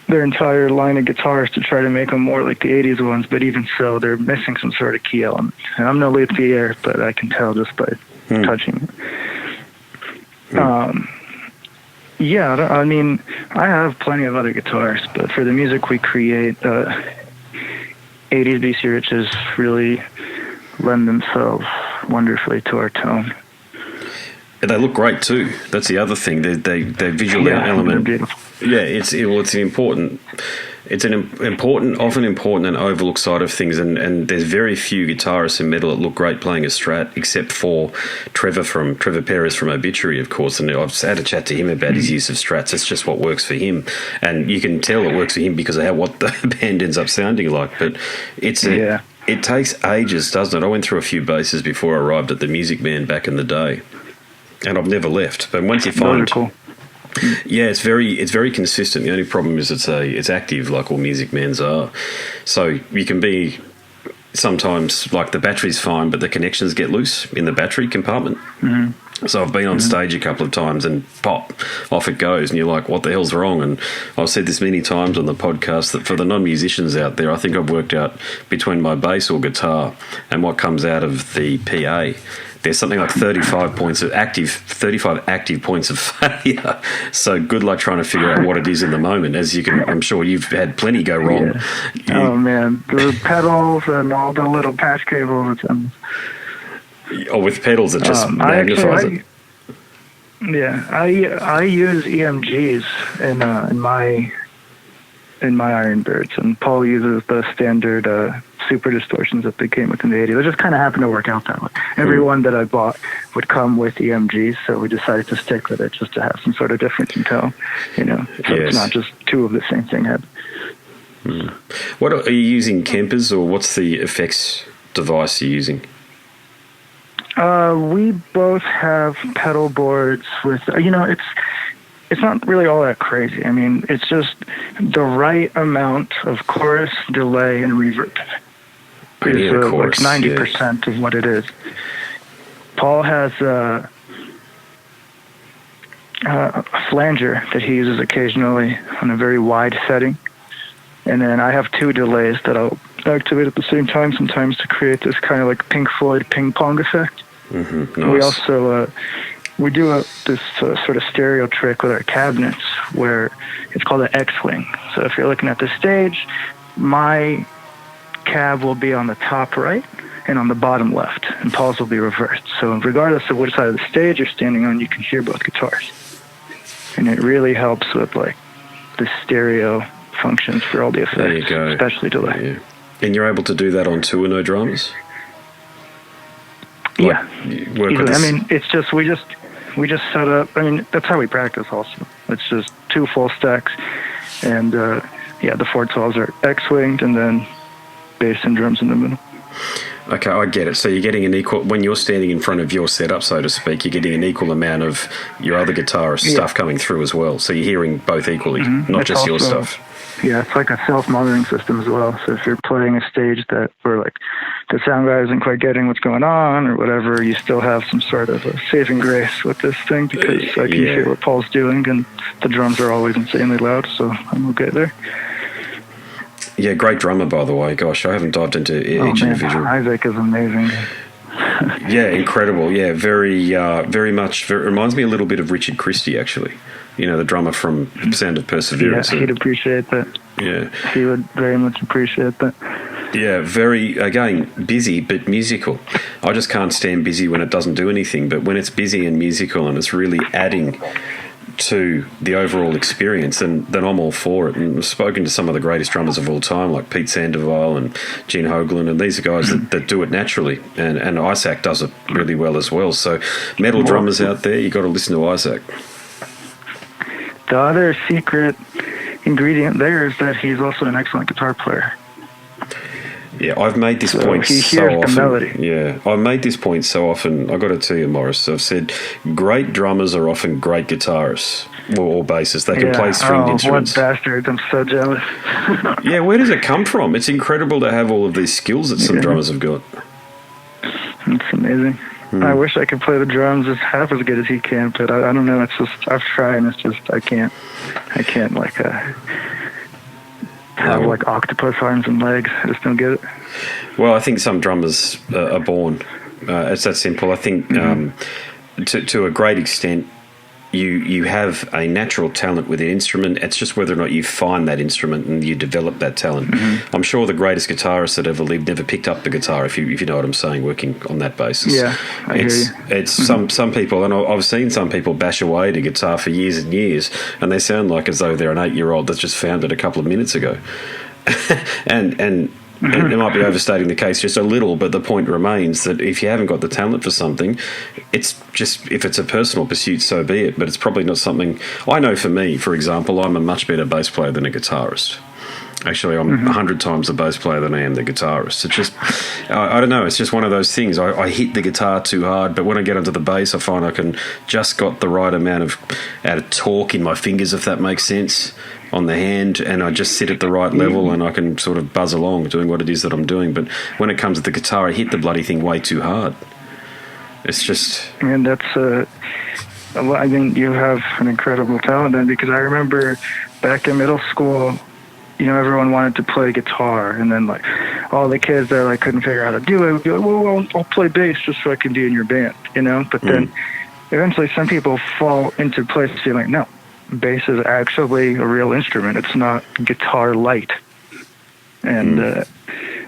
their entire line of guitars to try to make them more like the 80s ones, but even so, they're missing some sort of key element. And I'm no luthier, but I can tell just by touching it. Yeah, I have plenty of other guitars, but for the music we create, 80s BC Riches really lend themselves wonderfully to our tone. They look great too. That's the other thing. They visual element. Beautiful. Yeah, it's an important, often important and overlooked side of things. And there's very few guitarists in metal that look great playing a Strat, except for Trevor Perez from Obituary, of course. And I've had a chat to him about his use of Strats. It's just what works for him, and you can tell it works for him because of what the band ends up sounding like. But it takes ages, doesn't it? I went through a few basses before I arrived at the Music Man back in the day, and I've never left. But once you find, yeah, it's very consistent. The only problem is it's active, like all Music Mans are. So you can be sometimes like the battery's fine, but the connections get loose in the battery compartment. So I've been on stage a couple of times and pop, off it goes, and you're like, what the hell's wrong? And I've said this many times on the podcast that for the non-musicians out there, I think I've worked out between my bass or guitar and what comes out of the PA, there's something like 35 active points of failure. So good luck trying to figure out what it is in the moment. As you can, I'm sure you've had plenty go wrong. Yeah. Oh man, the pedals and all the little patch cables. Or with pedals, it just magnifies it. Yeah, I use EMGs in my Iron Birds, and Paul uses the standard super distortions that they came with in the 80s. It just kind of happened to work out that way. Every one that I bought would come with EMGs, so we decided to stick with it just to have some sort of difference in tone, so it's not just two of the same thing happening. What are you using, Kempers, or what's the effects device you're using? We both have pedal boards with, it's not really all that crazy. It's just the right amount of chorus, delay, and reverb. Like 90% of what it is. Paul has a flanger that he uses occasionally on a very wide setting. And then I have 2 delays that I'll activate at the same time sometimes to create this kind of like Pink Floyd ping pong effect. Mm-hmm. Nice. We also we do this sort of stereo trick with our cabinets where it's called an X-Wing. So if you're looking at the stage, my cab will be on the top right and on the bottom left, and Paul's will be reversed. So regardless of which side of the stage you're standing on, you can hear both guitars. And it really helps with like the stereo functions for all the effects, there you go. Especially delay. Yeah. And you're able to do that on tour, no dramas? Yeah. I mean, it's just we just set up. I mean, that's how we practice. Also, it's just 2 full stacks, and the 412s are X-winged, and then bass and drums in the middle. Okay, I get it. So you're getting an equal, when you're standing in front of your setup, so to speak, you're getting an equal amount of your other guitarist stuff coming through as well. So you're hearing both equally, not It's just also, your stuff. Yeah, it's like a self-monitoring system as well. So if you're playing a stage where like the sound guy isn't quite getting what's going on or whatever, you still have some sort of a saving grace with this thing because I can hear what Paul's doing, and the drums are always insanely loud, so I'm okay there. Yeah, great drummer, by the way. Gosh, I haven't dived into each individual. Isaac is amazing. Yeah, incredible. Yeah, very much. Reminds me a little bit of Richard Christie, actually. You know, the drummer from Sound of Perseverance. Yeah, he'd appreciate that. Yeah. He would very much appreciate that. Yeah, very, again, busy but musical. I just can't stand busy when it doesn't do anything, but when it's busy and musical and it's really adding to the overall experience, then I'm all for it. And I've spoken to some of the greatest drummers of all time, like Pete Sandoval and Gene Hoglan, and these are guys that do it naturally. And Isaac does it really well as well. So metal drummers out there, you got to listen to Isaac. The other secret ingredient there is that he's also an excellent guitar player. Yeah, I've made this point he so hears often. the melody. Yeah, I've made this point so often. I've got to tell you, Morris, I've said great drummers are often great guitarists or bassists. They can play stringed instruments. What bastards. I'm so jealous. Yeah, where does it come from? It's incredible to have all of these skills that some drummers have got. It's amazing. I wish I could play the drums as half as good as he can, but I don't know. It's just, I've tried, and it's just, I can't like have like octopus arms and legs. I just don't get it. Well, I think some drummers are born. It's that simple. I think to a great extent, you have a natural talent with an instrument. It's just whether or not you find that instrument and you develop that talent. I'm sure the greatest guitarists that ever lived never picked up the guitar, if you know what I'm saying, working on that basis. Yeah, I hear you. It's some people, and I've seen some people bash away at a guitar for years and years, and they sound like as though they're an 8-year-old that's just found it a couple of minutes ago. and it might be overstating the case just a little, but the point remains that if you haven't got the talent for something, it's just, if it's a personal pursuit, so be it, but it's probably not something. I know for me, for example, I'm a much better bass player than a guitarist. Actually, I'm 100 times the bass player than I am the guitarist. It's just, I don't know, it's just one of those things. I hit the guitar too hard, but when I get onto the bass, I find I can just got the right amount of torque in my fingers, if that makes sense, on the hand, and I just sit at the right level and I can sort of buzz along doing what it is that I'm doing. But when it comes to the guitar, I hit the bloody thing way too hard. It's just... And that's, I mean, you have an incredible talent then, because I remember back in middle school, you know, everyone wanted to play guitar, and then like all the kids that like couldn't figure out how to do it would be like, well, I'll play bass just so I can be in your band, you know? But then eventually some people fall into place being like, no, bass is actually a real instrument. It's not guitar light. And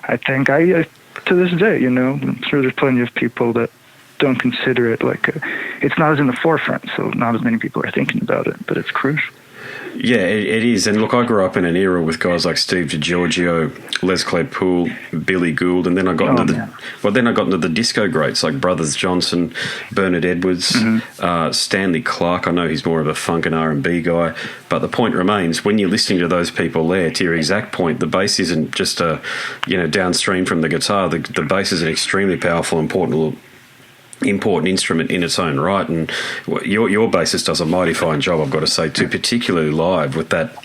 I think to this day, you know, I'm sure there's plenty of people that don't consider it like it's not as in the forefront, so not as many people are thinking about it, but it's crucial. Yeah, it is. And look, I grew up in an era with guys like Steve DiGiorgio, Les Claypool, Billy Gould, and then I got into the disco greats like Brothers Johnson, Bernard Edwards, Stanley Clarke. I know he's more of a funk and R&B guy, but the point remains, when you're listening to those people there, to your exact point, the bass isn't just downstream from the guitar. The bass is an extremely powerful, important instrument in its own right, and your bassist does a mighty fine job, I've got to say too, particularly live with that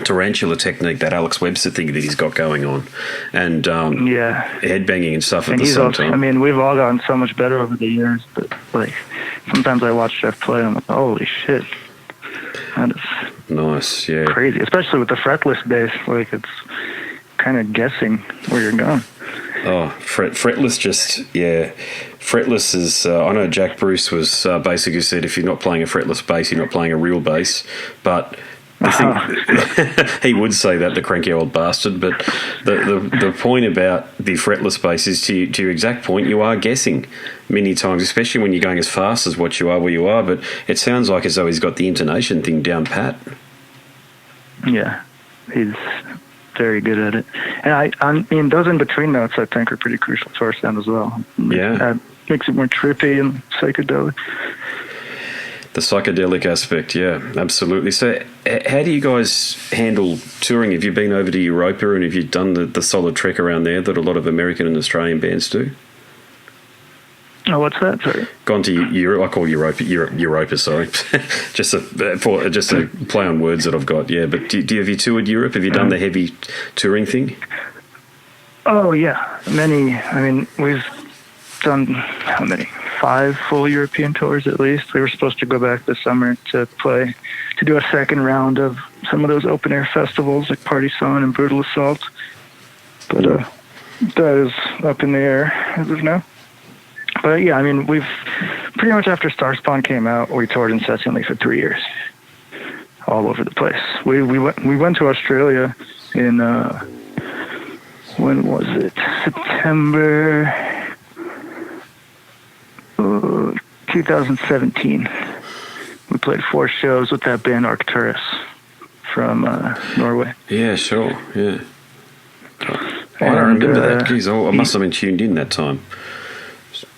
tarantula technique, that Alex Webster thing that he's got going on, and headbanging and stuff at the same time. I mean, we've all gotten so much better over the years, but like sometimes I watch Jeff play and I'm like, holy shit. That is nice, yeah. crazy, especially with the fretless bass. Like, it's kind of guessing where you're going. Oh, fretless Fretless is, I know Jack Bruce was basically said if you're not playing a fretless bass, you're not playing a real bass. But I think he would say that, the cranky old bastard. But the point about the fretless bass is, to your exact point, you are guessing many times, especially when you're going as fast as what you are where you are. But it sounds like as though he's got the intonation thing down pat. Yeah, he's very good at it. And I mean, those in-between notes, I think, are pretty crucial to our sound as well. Yeah. Makes it more trippy and psychedelic. The psychedelic aspect, yeah, absolutely. So how do you guys handle touring? Have you been over to Europa and have you done the solid trek around there that a lot of American and Australian bands do? Oh, what's that? Sorry. Gone to Europe. I call Europa, sorry. just a play on words that I've got, yeah. But have you toured Europe? Have you done the heavy touring thing? Oh, yeah. Many. I mean, we've done, how many? 5 full European tours at least. We were supposed to go back this summer to do a second round of some of those open air festivals like Party Sun and Brutal Assault. But that is up in the air as of now. But yeah, I mean, we've pretty much after Starspawn came out, we toured incessantly for 3 years, all over the place. We went to Australia in when was it? September 2017. We played 4 shows with that band Arcturus from Norway. Yeah, sure. Yeah. I don't remember that. Geez, I must have been tuned in that time.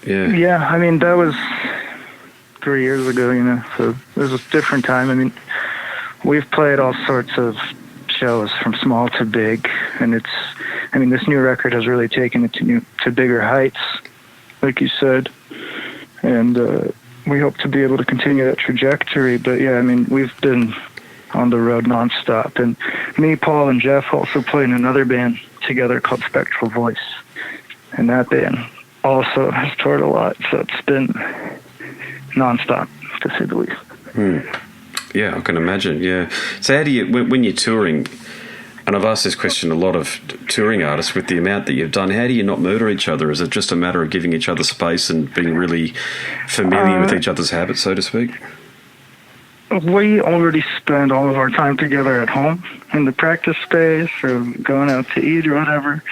Yeah. Yeah, I mean, that was 3 years ago, you know, so it was a different time. I mean, we've played all sorts of shows from small to big, and this new record has really taken it to bigger heights, like you said. And we hope to be able to continue that trajectory. But yeah, I mean, we've been on the road nonstop. And me, Paul, and Jeff also played in another band together called Spectral Voice. And that band also has toured a lot. So it's been nonstop, to say the least. Yeah, I can imagine, yeah. So how do you, when you're touring, and I've asked this question a lot of touring artists, with the amount that you've done, how do you not murder each other? Is it just a matter of giving each other space and being really familiar with each other's habits, so to speak? We already spend all of our time together at home in the practice space or going out to eat or whatever.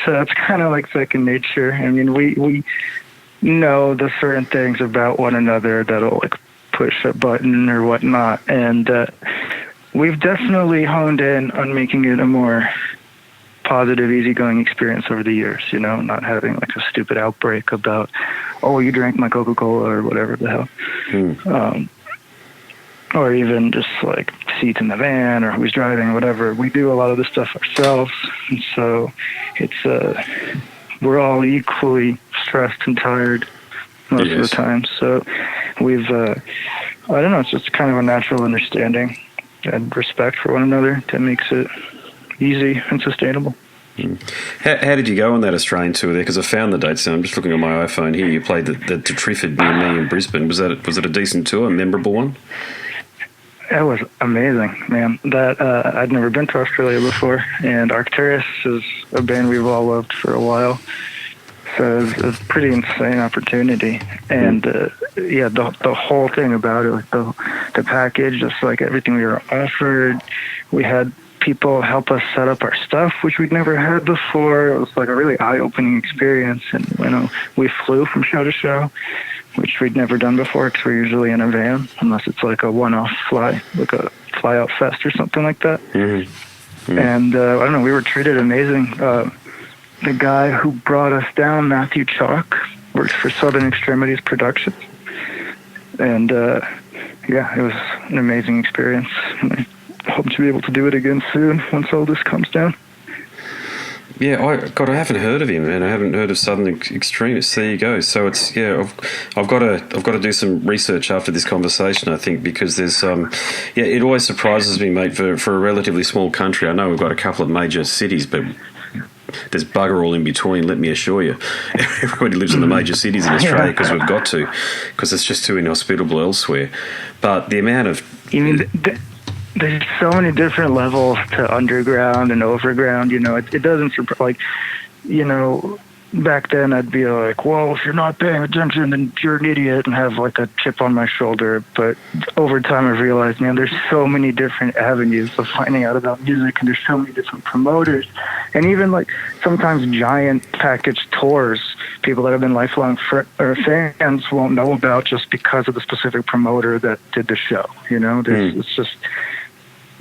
So it's kind of like second nature. I mean, we know the certain things about one another that'll like push a button or whatnot. And we've definitely honed in on making it a more positive, easygoing experience over the years, you know, not having like a stupid outbreak about, oh, you drank my Coca-Cola or whatever the hell. Or even just like seats in the van or who's driving, whatever. We do a lot of this stuff ourselves. And so it's, we're all equally stressed and tired most of the time. So we've, I don't know, it's just kind of a natural understanding and respect for one another that makes it easy and sustainable. How did you go on that Australian tour there? Because I found the dates. I'm just looking on my iPhone here. You played the Triffid near me in Brisbane. Was it a decent tour, a memorable one? It was amazing, man. That I'd never been to Australia before, and Arcturus is a band we've all loved for a while. So it was a pretty insane opportunity, and the whole thing about it, like the package, just like everything we were offered. We had people help us set up our stuff, which we'd never had before. It was like a really eye-opening experience, and you know, we flew from show to show, which we'd never done before because we're usually in a van, unless it's like a one-off fly, like a fly-out fest or something like that. And I don't know, we were treated amazing. The guy who brought us down, Matthew Chalk, works for Southern Extremities Productions. And yeah, it was an amazing experience. And I hope to be able to do it again soon once all this comes down. Yeah, I haven't heard of him, man. I haven't heard of Southern Extremists. There you go. So it's I've got to do some research after this conversation, I think, because there's it always surprises me, mate, for a relatively small country. I know we've got a couple of major cities, but there's bugger all in between, let me assure you. Everybody lives in the major cities in Australia because we've got to, because it's just too inhospitable elsewhere. But the amount of... There's so many different levels to underground and overground, it doesn't, back then I'd be like, well, if you're not paying attention, then you're an idiot, and have like a chip on my shoulder. But over time I've realized, man, there's so many different avenues of finding out about music, and there's so many different promoters, and even like sometimes giant package tours, people that have been lifelong fans won't know about just because of the specific promoter that did the show. It's just,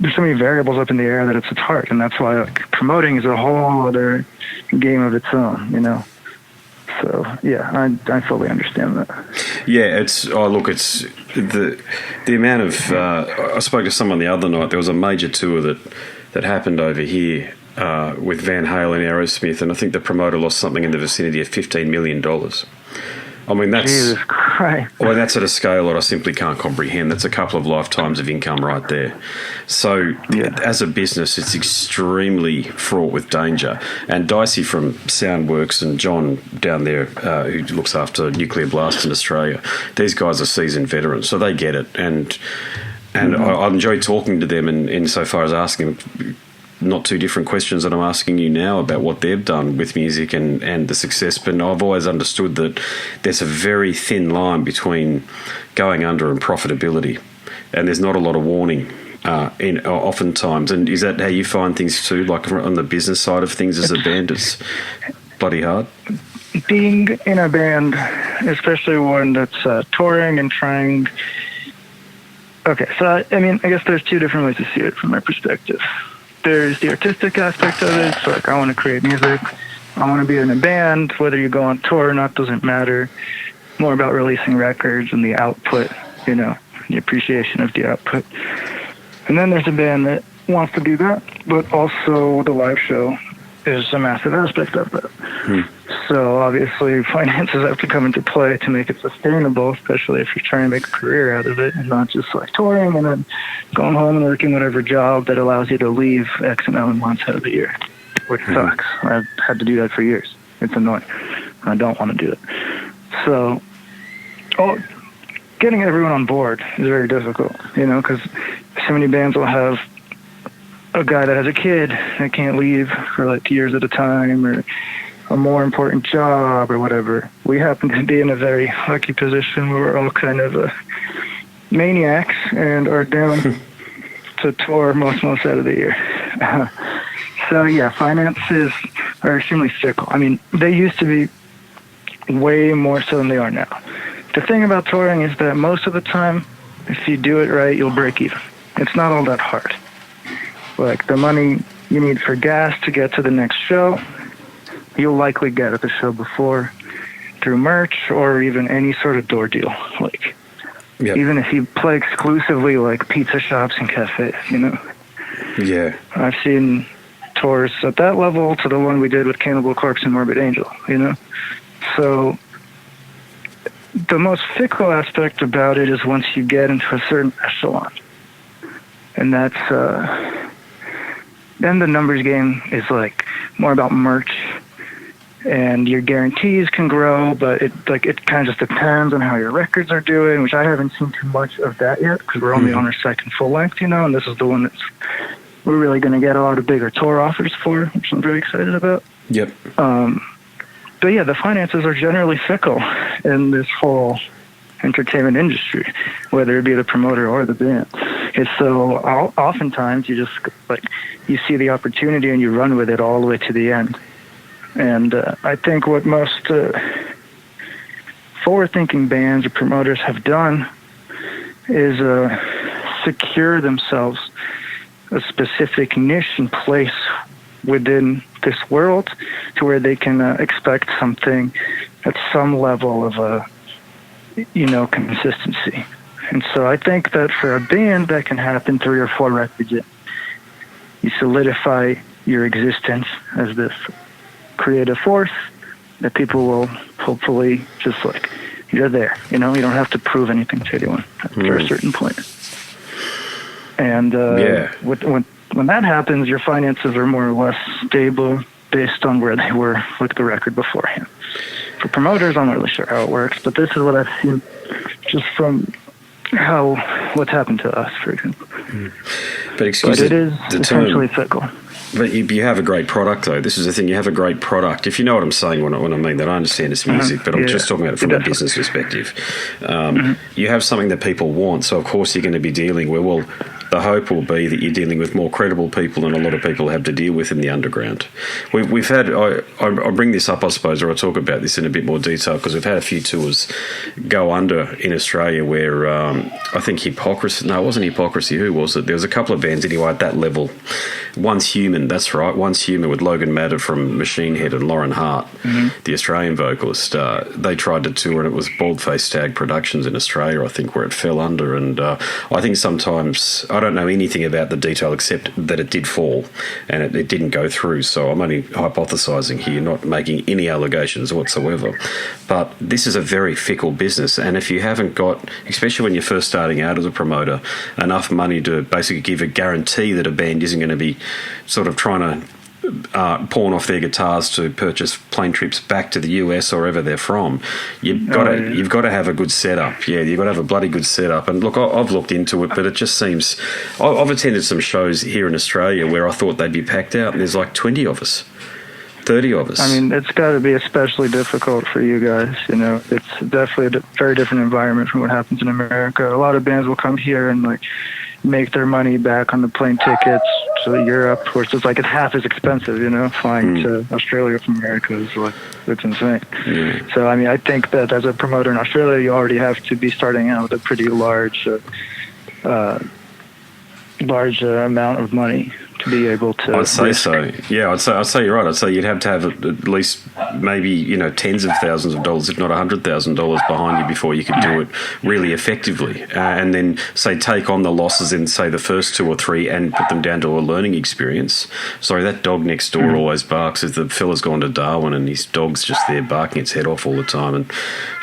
there's so many variables up in the air that it's hard, and that's why promoting is a whole other game of its own, So yeah, I fully understand that. Yeah, it's the amount of. I spoke to someone the other night. There was a major tour that happened over here with Van Halen, Aerosmith, and I think the promoter lost something in the vicinity of $15 million. I mean, that's Jesus Christ. Well, that's at a scale that I simply can't comprehend. That's a couple of lifetimes of income right there. So, as a business, it's extremely fraught with danger. And Dicey from Soundworks and John down there, who looks after Nuclear Blast in Australia, these guys are seasoned veterans, so they get it. And I enjoy talking to them, and insofar as asking them not too different questions that I'm asking you now about what they've done with music and the success. But I've always understood that there's a very thin line between going under and profitability, and there's not a lot of warning oftentimes. And is that how you find things too, like on the business side of things as a band? It's bloody hard. Being in a band, especially one that's touring and trying... Okay, so I guess there's two different ways to see it from my perspective. There's the artistic aspect of it. So I want to create music. I want to be in a band. Whether you go on tour or not doesn't matter. More about releasing records and the output, the appreciation of the output. And then there's a band that wants to do that, but also the live show is a massive aspect of that. So obviously finances have to come into play to make it sustainable, especially if you're trying to make a career out of it and not just like touring and then going home and working whatever job that allows you to leave X amount of months out of the year, which sucks. I've had to do that for years. It's annoying. I don't want to do it. So getting everyone on board is very difficult, because so many bands will have a guy that has a kid that can't leave for like years at a time, or a more important job or whatever. We happen to be in a very lucky position where we're all kind of maniacs and are down to tour most out of the year. So yeah, finances are extremely fickle. They used to be way more so than they are now. The thing about touring is that most of the time, if you do it right, you'll break even. It's not all that hard. Like the money you need for gas to get to the next show, you'll likely get at the show before through merch or even any sort of door deal. Like, even if you play exclusively like pizza shops and cafes, Yeah. I've seen tours at that level to the one we did with Cannibal Corpse and Morbid Angel, So the most fickle aspect about it is once you get into a certain echelon. And that's, then the numbers game is like more about merch. And your guarantees can grow, but it kind of just depends on how your records are doing, which I haven't seen too much of that yet because we're only on our second full length, and this is the one we're really going to get a lot of bigger tour offers for, which I'm very excited about. Yep. But yeah, the finances are generally fickle in this whole entertainment industry, whether it be the promoter or the band. It's so oftentimes you just you see the opportunity and you run with it all the way to the end. And I think what most forward-thinking bands or promoters have done is secure themselves a specific niche and place within this world to where they can expect something at some level of consistency. And so I think that for a band that can happen 3 or 4 records in. You solidify your existence as this creative force that people will hopefully just you're there, you don't have to prove anything to anyone after a certain point. And when that happens, your finances are more or less stable based on where they were with the record beforehand. For promoters, I'm not really sure how it works, but this is what I've seen just from what's happened to us, for example. But it is essentially fickle. But you have a great product, though. This is the thing. You have a great product. If you know what I'm saying when I mean that, I understand it's music, but I'm just talking about it from a business perspective. You have something that people want, so of course you're going to be dealing with, well, the hope will be that you're dealing with more credible people than a lot of people have to deal with in the underground. We've had, I'll bring this up, I suppose, or I'll talk about this in a bit more detail, because we've had a few tours go under in Australia where I think Hypocrisy, no, it wasn't Hypocrisy, who was it? There was a couple of bands anyway at that level. Once Human, that's right, Once Human with Logan Matter from Machine Head and Lauren Hart, the Australian vocalist. They tried to tour, and it was Baldface Stag Productions in Australia, I think, where it fell under. And I think sometimes, I don't know anything about the detail except that it did fall and it didn't go through. So I'm only hypothesising here, not making any allegations whatsoever. But this is a very fickle business, and if you haven't got, especially when you're first starting out as a promoter, enough money to basically give a guarantee that a band isn't going to be sort of trying to pawn off their guitars to purchase plane trips back to the US or wherever they're from, you've got to have a good setup. Yeah, you've got to have a bloody good setup. And look, I've looked into it, but it just seems, I've attended some shows here in Australia where I thought they'd be packed out, and there's like 20 of us. 30 of us. I mean, it's got to be especially difficult for you guys. You know, it's definitely a very different environment from what happens in America. A lot of bands will come here and like make their money back on the plane tickets to Europe, where it's like it's half as expensive. You know, flying to Australia from America is like, it's insane. So I mean, I think that as a promoter in Australia, you already have to be starting out with a pretty large amount of money to be able to. I'd say so. Yeah, I'd say you're right. I'd say you'd have to have at least maybe tens of thousands of dollars, if not $100,000 behind you before you could do it really effectively, and then say take on the losses in say the first 2 or 3 and put them down to a learning experience. Sorry, that dog next door always barks. As the fella's gone to Darwin and his dog's just there barking its head off all the time, and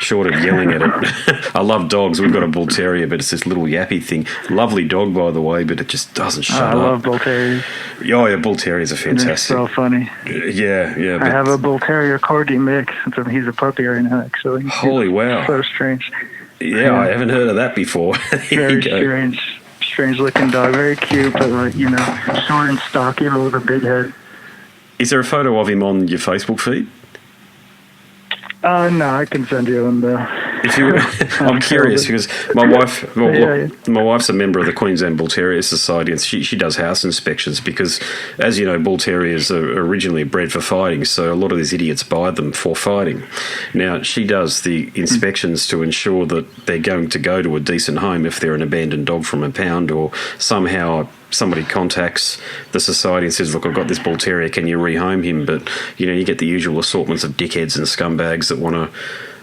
short of yelling at it. I love dogs. We've got a bull terrier, but it's this little yappy thing. Lovely dog, by the way, but it just doesn't shut up. I love bull terriers. Oh, yeah, bull terriers are fantastic. They're so funny. Yeah. I have a bull terrier corgi mix. He's a puppy right now, actually. Holy wow. So strange. Yeah, I haven't heard of that before. Very strange looking dog. Very cute, but short and stocky, but with a big head. Is there a photo of him on your Facebook feed? No, I can send you one though. If you, I'm curious because my wife, my wife's a member of the Queensland Bull Terrier Society, and she does house inspections because, as you know, bull terriers are originally bred for fighting, so a lot of these idiots buy them for fighting. Now she does the inspections to ensure that they're going to go to a decent home if they're an abandoned dog from a pound, or somehow somebody contacts the society and says, look, I've got this bull terrier, can you rehome him? But, you get the usual assortments of dickheads and scumbags that want to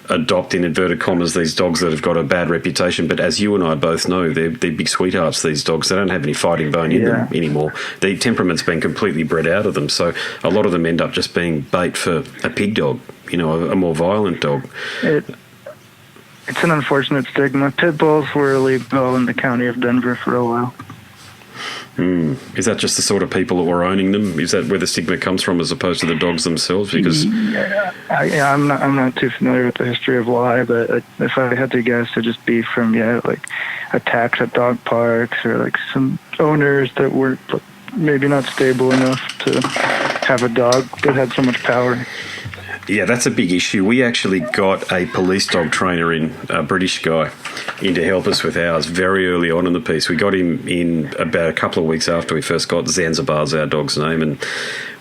adopt, in inverted commas, these dogs that have got a bad reputation. But as you and I both know, they're big sweethearts, these dogs. They don't have any fighting bone in them anymore. The temperament's been completely bred out of them. So a lot of them end up just being bait for a pig dog, a more violent dog. It's an unfortunate stigma. Pit bulls were illegal in the county of Denver for a while. Is that just the sort of people that were owning them? Is that where the stigma comes from, as opposed to the dogs themselves? Because I'm not too familiar with the history of why, but if I had to guess, it'd just be from like attacks at dog parks, or like some owners that were maybe not stable enough to have a dog that had so much power. Yeah, that's a big issue. We actually got a police dog trainer in, a British guy, in to help us with ours very early on in the piece. We got him in about a couple of weeks after we first got Zanzibar's our dog's name, and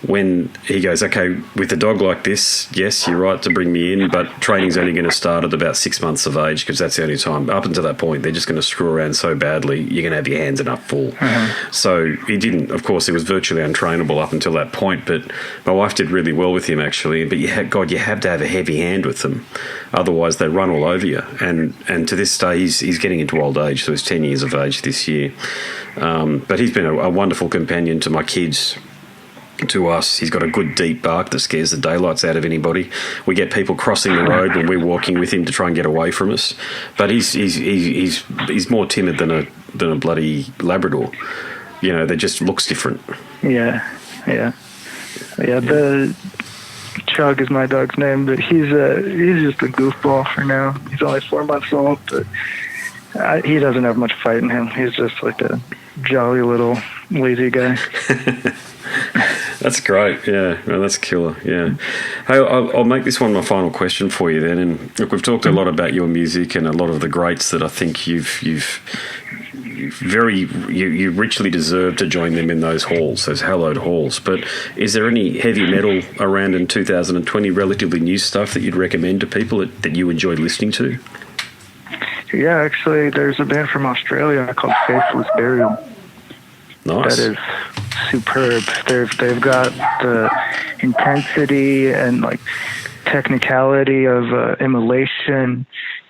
when he goes, okay, with a dog like this, yes, you're right to bring me in, but training's only going to start at about 6 months of age, because that's the only time. Up until that point, they're just going to screw around so badly, you're going to have your hands enough full. So he didn't, of course, he was virtually untrainable up until that point, but my wife did really well with him, actually. But you have to have a heavy hand with them, otherwise they run all over you. And to this day, he's getting into old age, so he's 10 years of age this year. But he's been a wonderful companion to my kids, to us. He's got a good deep bark that scares the daylights out of anybody. We get people crossing the road when we're walking with him to try and get away from us. But he's more timid than a bloody Labrador. They just looks different. Yeah. Yeah, the Chug is my dog's name, but he's just a goofball for now. He's only 4 months old, but he doesn't have much fight in him. He's just like a jolly little lazy guy. That's great. Yeah, well, that's killer. Yeah. Hey, I'll make this one my final question for you then. And look, we've talked a lot about your music and a lot of the greats that I think you richly deserve to join them in those halls, those hallowed halls. But is there any heavy metal around in 2020, relatively new stuff that you'd recommend to people that you enjoyed listening to? Yeah, actually, there's a band from Australia called Faithless Burial. Nice. That is superb. They've got the intensity and like technicality of immolation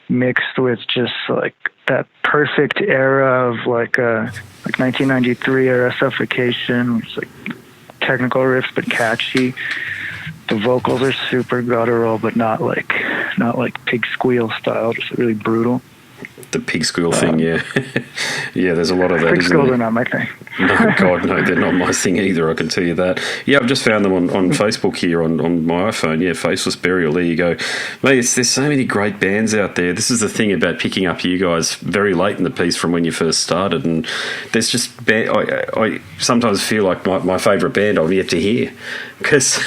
mixed with just like that perfect era of like 1993 era Suffocation. It's like technical riffs but catchy. The vocals are super guttural, but not like pig squeal style, just really brutal. The pig squeal thing, yeah. Yeah, there's a lot of that. Pig squeals are not my thing. No, God, no, they're not my thing either, I can tell you that. Yeah, I've just found them on Facebook here on my iPhone. Yeah, Faceless Burial, there you go. Mate, there's so many great bands out there. This is the thing about picking up you guys very late in the piece from when you first started. And there's just, I sometimes feel like my favourite band I've yet to hear. Cause,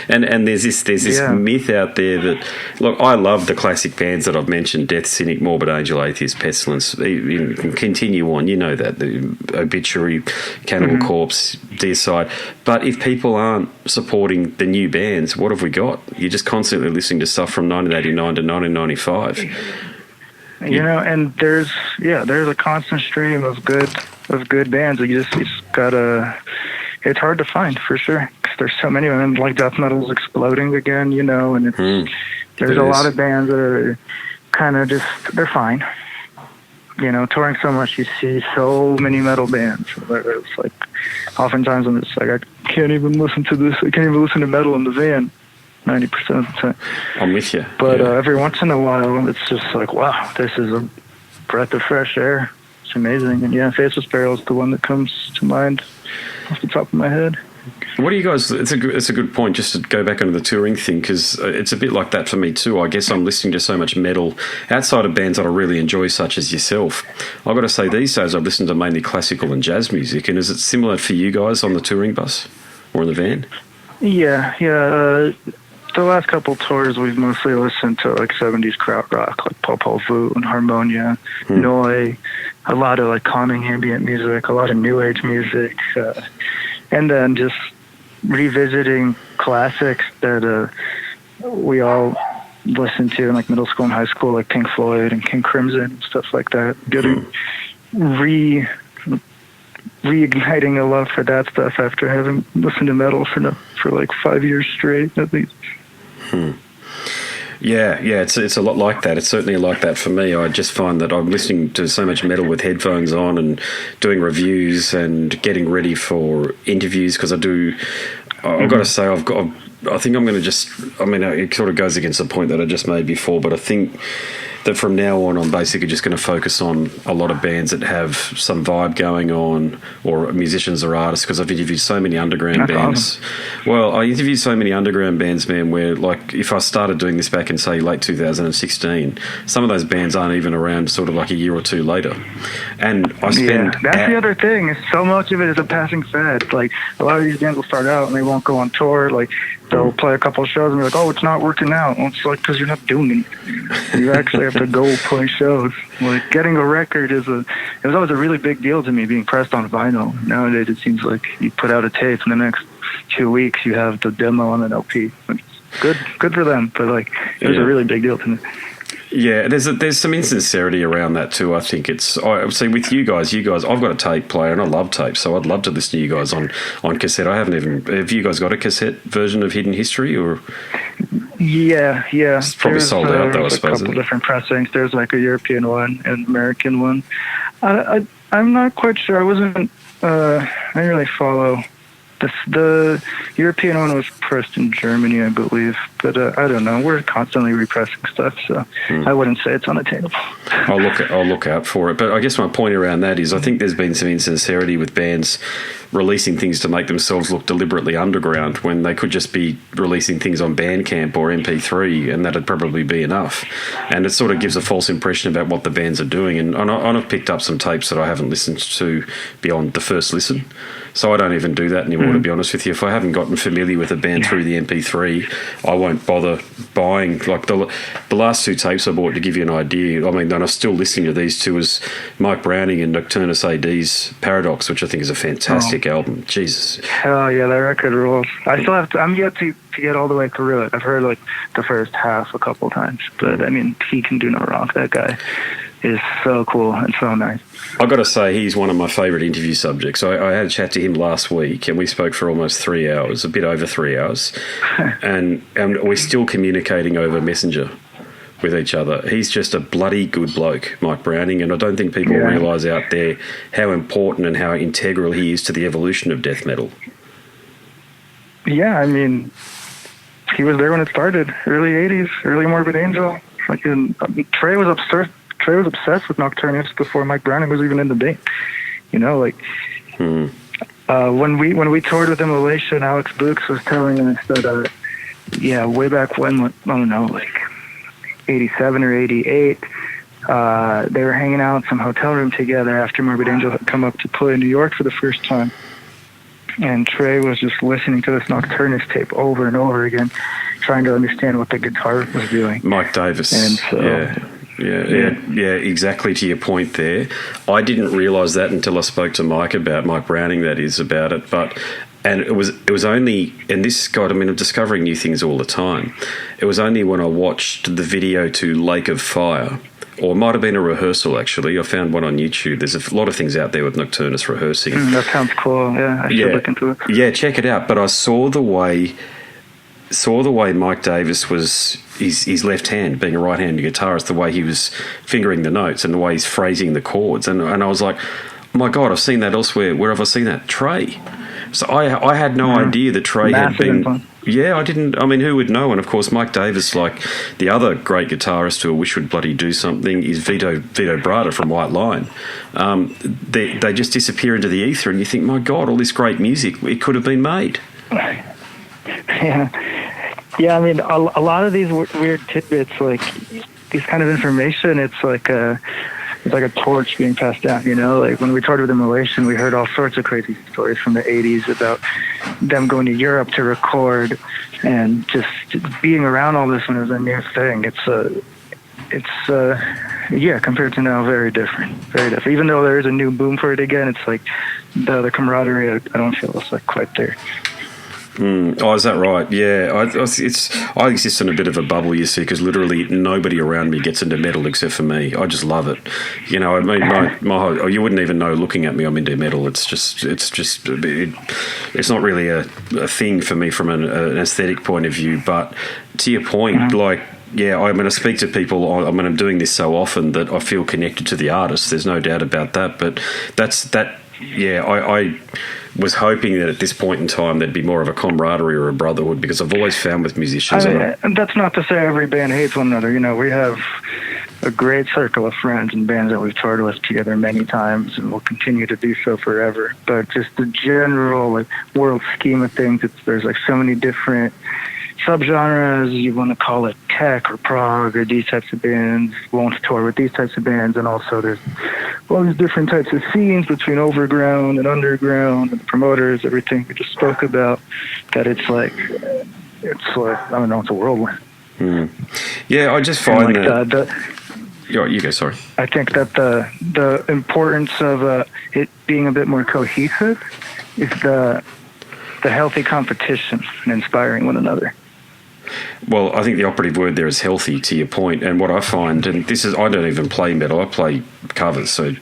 and there's this myth out there that, look, I love the classic bands that I've mentioned, Death, Cynic, Morbid Angel, Atheist, Pestilence. You can continue on, you know that, the Obituary, Cannibal Corpse, Deicide. But if people aren't supporting the new bands, what have we got? You're just constantly listening to stuff from 1989 to 1995. You know, and there's a constant stream of good bands. You just gotta. It's hard to find for sure because there's so many of them. Like death metal's exploding again, you know, and there's a lot of bands that are kind of just they're fine. You know, touring so much, you see so many metal bands. It's like oftentimes I'm just like I can't even listen to this. I can't even listen to metal in the van. 90% of the time. I'm with you. But every once in a while, it's just like, wow, this is a breath of fresh air. It's amazing. And yeah, Faceless Burial is the one that comes to mind off the top of my head. What do you guys? It's a good point. Just to go back onto the touring thing, because it's a bit like that for me too. I guess I'm listening to so much metal outside of bands that I really enjoy, such as yourself. I've got to say, these days I've listened to mainly classical and jazz music. And is it similar for you guys on the touring bus or in the van? Yeah. The last couple tours, we've mostly listened to like 70s krautrock, like Popol Vuh and Harmonia, Noi, a lot of like calming ambient music, a lot of new age music, and then just revisiting classics that we all listened to in like middle school and high school, like Pink Floyd and King Crimson and stuff like that. Getting reigniting a love for that stuff after having listened to metal for like 5 years straight at least. Yeah, it's a lot like that. It's certainly like that for me. I just find that I'm listening to so much metal with headphones on and doing reviews and getting ready for interviews because I've got to say, I think I'm going to just, it sort of goes against the point that I just made before, but I think that from now on, I'm basically just going to focus on a lot of bands that have some vibe going on, or musicians or artists, because I've interviewed so many underground bands. Awesome. Well, I interviewed so many underground bands, man, where like if I started doing this back in, say, late 2016, some of those bands aren't even around sort of like a year or two later. And I spend... Yeah, that's the other thing, is so much of it is a passing fad. Like, a lot of these bands will start out and they won't go on tour, like, they'll play a couple of shows and be like, oh, it's not working out. Well, it's like, because you're not doing anything. You actually have to go play shows. Like, getting a record it was always a really big deal to me, being pressed on vinyl. Nowadays, it seems like you put out a tape and the next 2 weeks you have the demo on an LP. It's good for them, but like, it was a really big deal to me. Yeah, there's some insincerity around that too. I think I would say with you guys, I've got a tape player and I love tapes, so I'd love to listen to you guys on cassette. Have you guys got a cassette version of Hidden History, or? Yeah. It's probably sold out though, I suppose. There's a couple different pressings. There's like a European one and an American one. I'm not quite sure. I didn't really follow. The European one was pressed in Germany, I believe, But I don't know. We're constantly repressing stuff, so I wouldn't say it's unattainable. I'll look out for it. But I guess my point around that is I think there's been some insincerity with bands releasing things to make themselves look deliberately underground when they could just be releasing things on Bandcamp or MP3, and that'd probably be enough. And it sort of gives a false impression about what the bands are doing. And I've picked up some tapes that I haven't listened to beyond the first listen. So I don't even do that anymore, to be honest with you. If I haven't gotten familiar with a band through the MP3, I won't bother buying. Like the last two tapes I bought, to give you an idea, I mean, and I'm still listening to these two, is Mike Browning and Nocturnus AD's Paradox, which I think is a fantastic album. Jesus. Hell yeah, that record rules. I still have to, I'm yet to get all the way through it. I've heard like the first half a couple times, but I mean, he can do no wrong. That guy is so cool and so nice. I've got to say, he's one of my favourite interview subjects. I had a chat to him last week, and we spoke for almost 3 hours, a bit over 3 hours, and we're still communicating over Messenger with each other. He's just a bloody good bloke, Mike Browning, and I don't think people realise out there how important and how integral he is to the evolution of death metal. Yeah, I mean, he was there when it started, early 80s, early Morbid Angel. Trey was obsessed with Nocturnus before Mike Browning was even in the band. You know, like when we toured with Immolation, Alex Books was telling us that way back when, I don't know, like 87 or 88, they were hanging out in some hotel room together after Morbid Angel had come up to play in New York for the first time. And Trey was just listening to this Nocturnus tape over and over again, trying to understand what the guitar was doing. Mike Davis. And so, Yeah, exactly to your point there. I didn't realise that until I spoke to Mike Browning, that is, about it. And it was only, and this, God, I mean, I'm discovering new things all the time. It was only when I watched the video to Lake of Fire, or it might have been a rehearsal, actually. I found one on YouTube. There's a lot of things out there with Nocturnus rehearsing. That sounds cool. Yeah, I should look into it. Yeah, check it out. But I saw the way Mike Davis was, his left hand, being a right-handed guitarist, the way he was fingering the notes and the way he's phrasing the chords. And I was like, oh my God, I've seen that elsewhere. Where have I seen that? Trey. So I had no idea that Trey had been... Influence. Yeah, I didn't... I mean, who would know? And, of course, Mike Davis, like the other great guitarist who I wish would bloody do something, is Vito Bratta from White Line. They just disappear into the ether, and you think, my God, all this great music, it could have been made. Yeah, I mean, a lot of these weird tidbits, like these kind of information, it's like a torch being passed down, you know? Like when we toured with Immolation, we heard all sorts of crazy stories from the 80s about them going to Europe to record and just being around all this when it was a new thing. It's compared to now, very different, very different. Even though there is a new boom for it again, it's like the camaraderie, I don't feel it's like quite there. Oh, is that right? Yeah, I exist in a bit of a bubble, you see, because literally nobody around me gets into metal except for me. I just love it. You know, I mean, you wouldn't even know looking at me I'm into metal. It's not really a thing for me from an aesthetic point of view. But to your point, like, yeah, I'm going to speak to people. I mean, I'm doing this so often that I feel connected to the artist. There's no doubt about that. But I was hoping that at this point in time there'd be more of a camaraderie or a brotherhood, because I've always found with musicians... and that's not to say every band hates one another. You know, we have a great circle of friends and bands that we've toured with together many times and will continue to do so forever. But just the general world scheme of things, there's like so many different subgenres. You want to call it tech or prog or these types of bands won't tour with these types of bands, and also there's all these different types of scenes between overground and underground and promoters, everything we just spoke about, that it's like I don't know, it's a whirlwind. Yeah, I just find you go, sorry. I think that the importance of it being a bit more cohesive is the healthy competition and inspiring one another. Well, I think the operative word there is healthy, to your point. And what I find, and this is, I don't even play metal, I play covers, so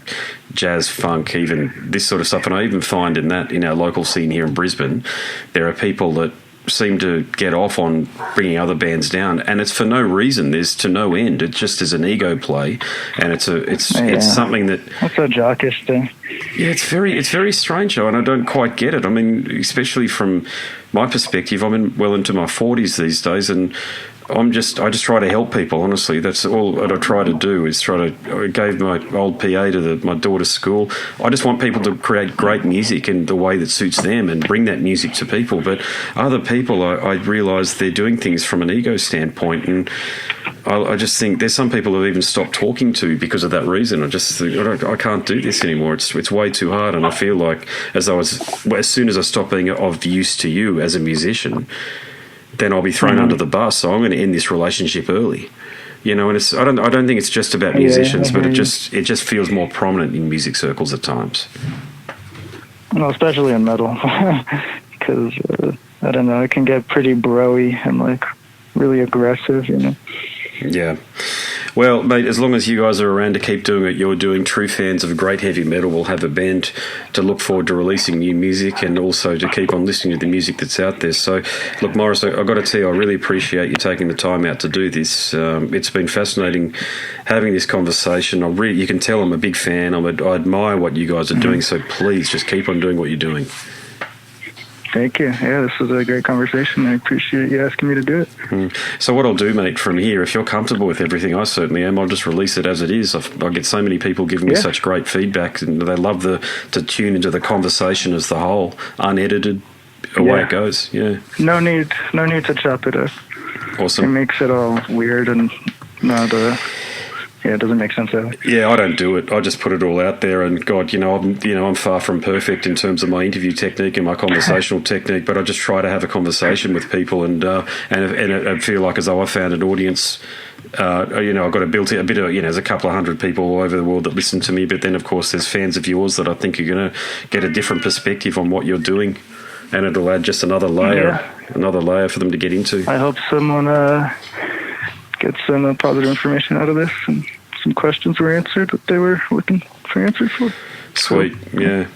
jazz, funk, even this sort of stuff. And I even find in our local scene here in Brisbane, there are people that seem to get off on bringing other bands down, and it's for no reason. There's to no end. It just is an ego play, and it's something that that's a jockish thing. Yeah, it's very strange though, and I don't quite get it. I mean, especially from my perspective, I'm well into my 40s these days, and I just try to help people. Honestly, that's all that I try to do. I gave my old PA to my daughter's school. I just want people to create great music in the way that suits them and bring that music to people. But other people, I realise they're doing things from an ego standpoint, and I just think there's some people who've even stopped talking to because of that reason. I just think, I can't do this anymore. It's way too hard, and I feel like as soon as I stop being of use to you as a musician, then I'll be thrown under the bus. So I'm going to end this relationship early, and I don't think it's just about musicians, but it just feels more prominent in music circles at times. Well, especially in metal, because I don't know, it can get pretty bro-y and like really aggressive, Yeah. Well, mate, as long as you guys are around to keep doing what you're doing, true fans of great heavy metal will have a band to look forward to releasing new music and also to keep on listening to the music that's out there. So, look, Morris, I've got to tell you, I really appreciate you taking the time out to do this. It's been fascinating having this conversation. You can tell I'm a big fan. I admire what you guys are doing, so please just keep on doing what you're doing. Thank you. Yeah, this was a great conversation. I appreciate you asking me to do it. So what I'll do, mate, from here, if you're comfortable with everything, I certainly am, I'll just release it as it is. I get so many people giving me such great feedback, and they love to tune into the conversation as the whole, unedited, away it goes. Yeah. No need to chop it up. Awesome. It makes it all weird and not it doesn't make sense that way. Yeah, I don't do it. I just put it all out there, and God, I'm far from perfect in terms of my interview technique and my conversational technique, but I just try to have a conversation with people, and I feel like as though I found an audience. I've got a bit of, there's a couple of hundred people all over the world that listen to me, but then of course there's fans of yours that I think are going to get a different perspective on what you're doing, and it'll add just another layer for them to get into. I hope someone gets some positive information out of this, and some questions were answered that they were looking for answers for. Sweet, yeah.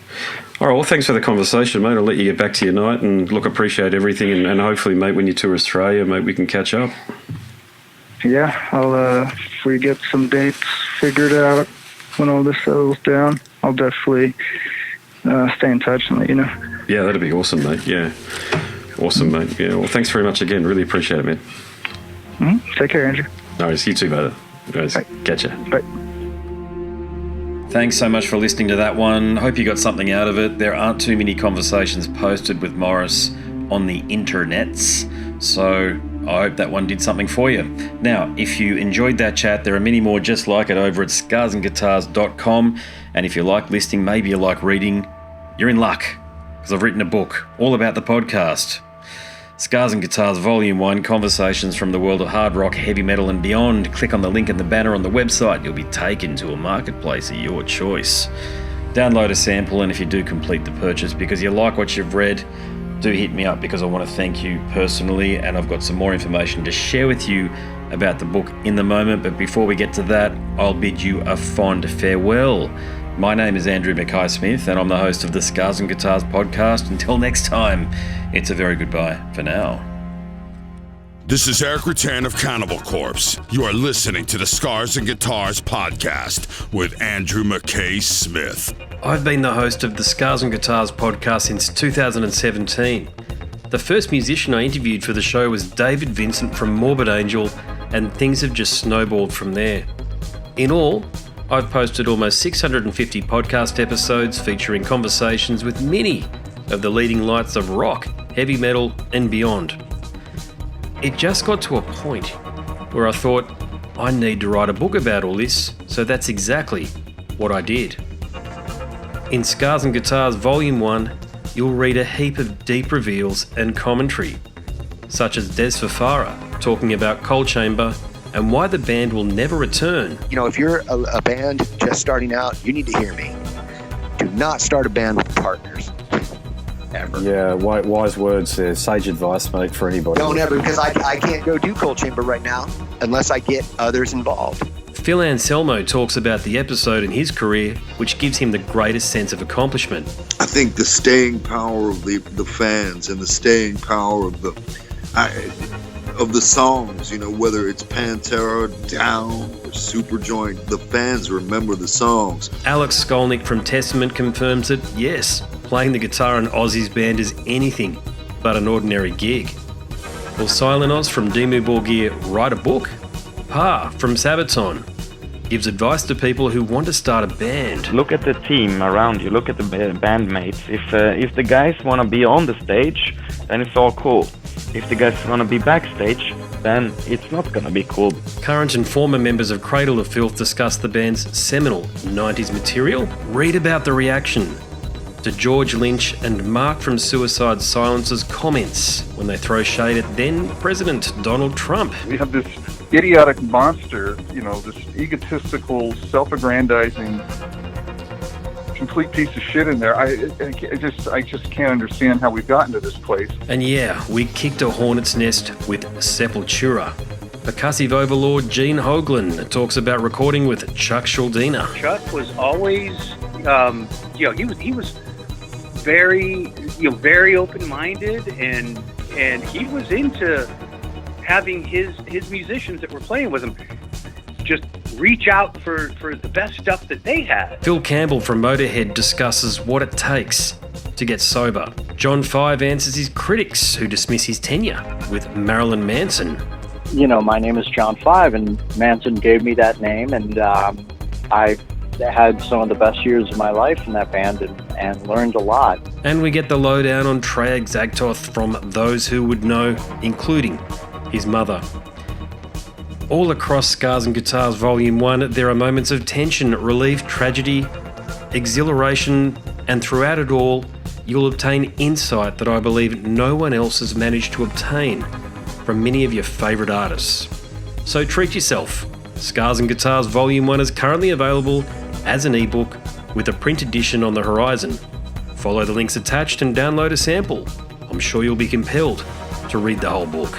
All right, well, thanks for the conversation, mate. I'll let you get back to your night, and look, appreciate everything, and hopefully, mate, when you tour Australia, mate, we can catch up. Yeah, I'll if we get some dates figured out when all this settles down, I'll definitely stay in touch and let you know. Yeah, that'd be awesome, mate. Yeah, awesome, mate. Yeah, well, thanks very much again. Really appreciate it, man. Take care, Andrew. No worries. You too, brother. Guys, catch ya. Bye. Thanks so much for listening to that one. Hope you got something out of it. There aren't too many conversations posted with Morris on the internets, so I hope that one did something for you. Now, if you enjoyed that chat, there are many more just like it over at scarsandguitars.com, and if you like listening, maybe you like reading, you're in luck, because I've written a book all about the podcast. Scars and Guitars Volume 1, Conversations from the World of Hard Rock, Heavy Metal and Beyond. Click on the link in the banner on the website. You'll be taken to a marketplace of your choice. Download a sample, and if you do complete the purchase because you like what you've read, do hit me up because I want to thank you personally, and I've got some more information to share with you about the book in the moment. But before we get to that, I'll bid you a fond farewell. My name is Andrew Mackay-Smith, and I'm the host of the Scars and Guitars podcast. Until next time, it's a very goodbye for now. This is Eric Rattan of Cannibal Corpse. You are listening to the Scars and Guitars podcast with Andrew Mackay-Smith. I've been the host of the Scars and Guitars podcast since 2017. The first musician I interviewed for the show was David Vincent from Morbid Angel, and things have just snowballed from there. In all, I've posted almost 650 podcast episodes featuring conversations with many of the leading lights of rock, heavy metal, and beyond. It just got to a point where I thought, I need to write a book about all this, so that's exactly what I did. In Scars and Guitars Volume 1, you'll read a heap of deep reveals and commentary, such as Des Fafara talking about Coal Chamber and why the band will never return. If you're a band just starting out, you need to hear me. Do not start a band with partners. Ever. Yeah, wise words there. Sage advice, mate, for anybody. Don't ever, because I can't go do Coal Chamber right now unless I get others involved. Phil Anselmo talks about the episode in his career which gives him the greatest sense of accomplishment. I think the staying power of the fans and the staying power of the songs, whether it's Pantera, Down, or Superjoint, the fans remember the songs. Alex Skolnick from Testament confirms that, yes, playing the guitar in Ozzy's band is anything but an ordinary gig. Will Silent Oz from Dimmu Borgir write a book? Pa from Sabaton gives advice to people who want to start a band. Look at the team around you, look at the bandmates. If the guys want to be on the stage, then it's all cool. If the guys want to be backstage, then it's not going to be cool. Current and former members of Cradle of Filth discuss the band's seminal 90s material. Read about the reaction to George Lynch and Mark from Suicide Silence's comments when they throw shade at then President Donald Trump. We have this idiotic monster, this egotistical, self-aggrandizing, complete piece of shit in there. I just can't understand how we've gotten to this place. And yeah, we kicked a hornet's nest with Sepultura. Percussive overlord Gene Hoglan talks about recording with Chuck Schuldiner. Chuck was always, he was very open-minded, and he was into having his musicians that were playing with him just reach out for the best stuff that they had. Phil Campbell from Motorhead discusses what it takes to get sober. John Five answers his critics who dismiss his tenure with Marilyn Manson. My name is John Five, and Manson gave me that name, and I had some of the best years of my life in that band and learned a lot. And we get the lowdown on Treyarch Zagtoth from those who would know, including his mother. All across Scars and Guitars Volume 1, there are moments of tension, relief, tragedy, exhilaration, and throughout it all, you'll obtain insight that I believe no one else has managed to obtain from many of your favourite artists. So treat yourself. Scars and Guitars Volume 1 is currently available as an ebook with a print edition on the horizon. Follow the links attached and download a sample. I'm sure you'll be compelled to read the whole book.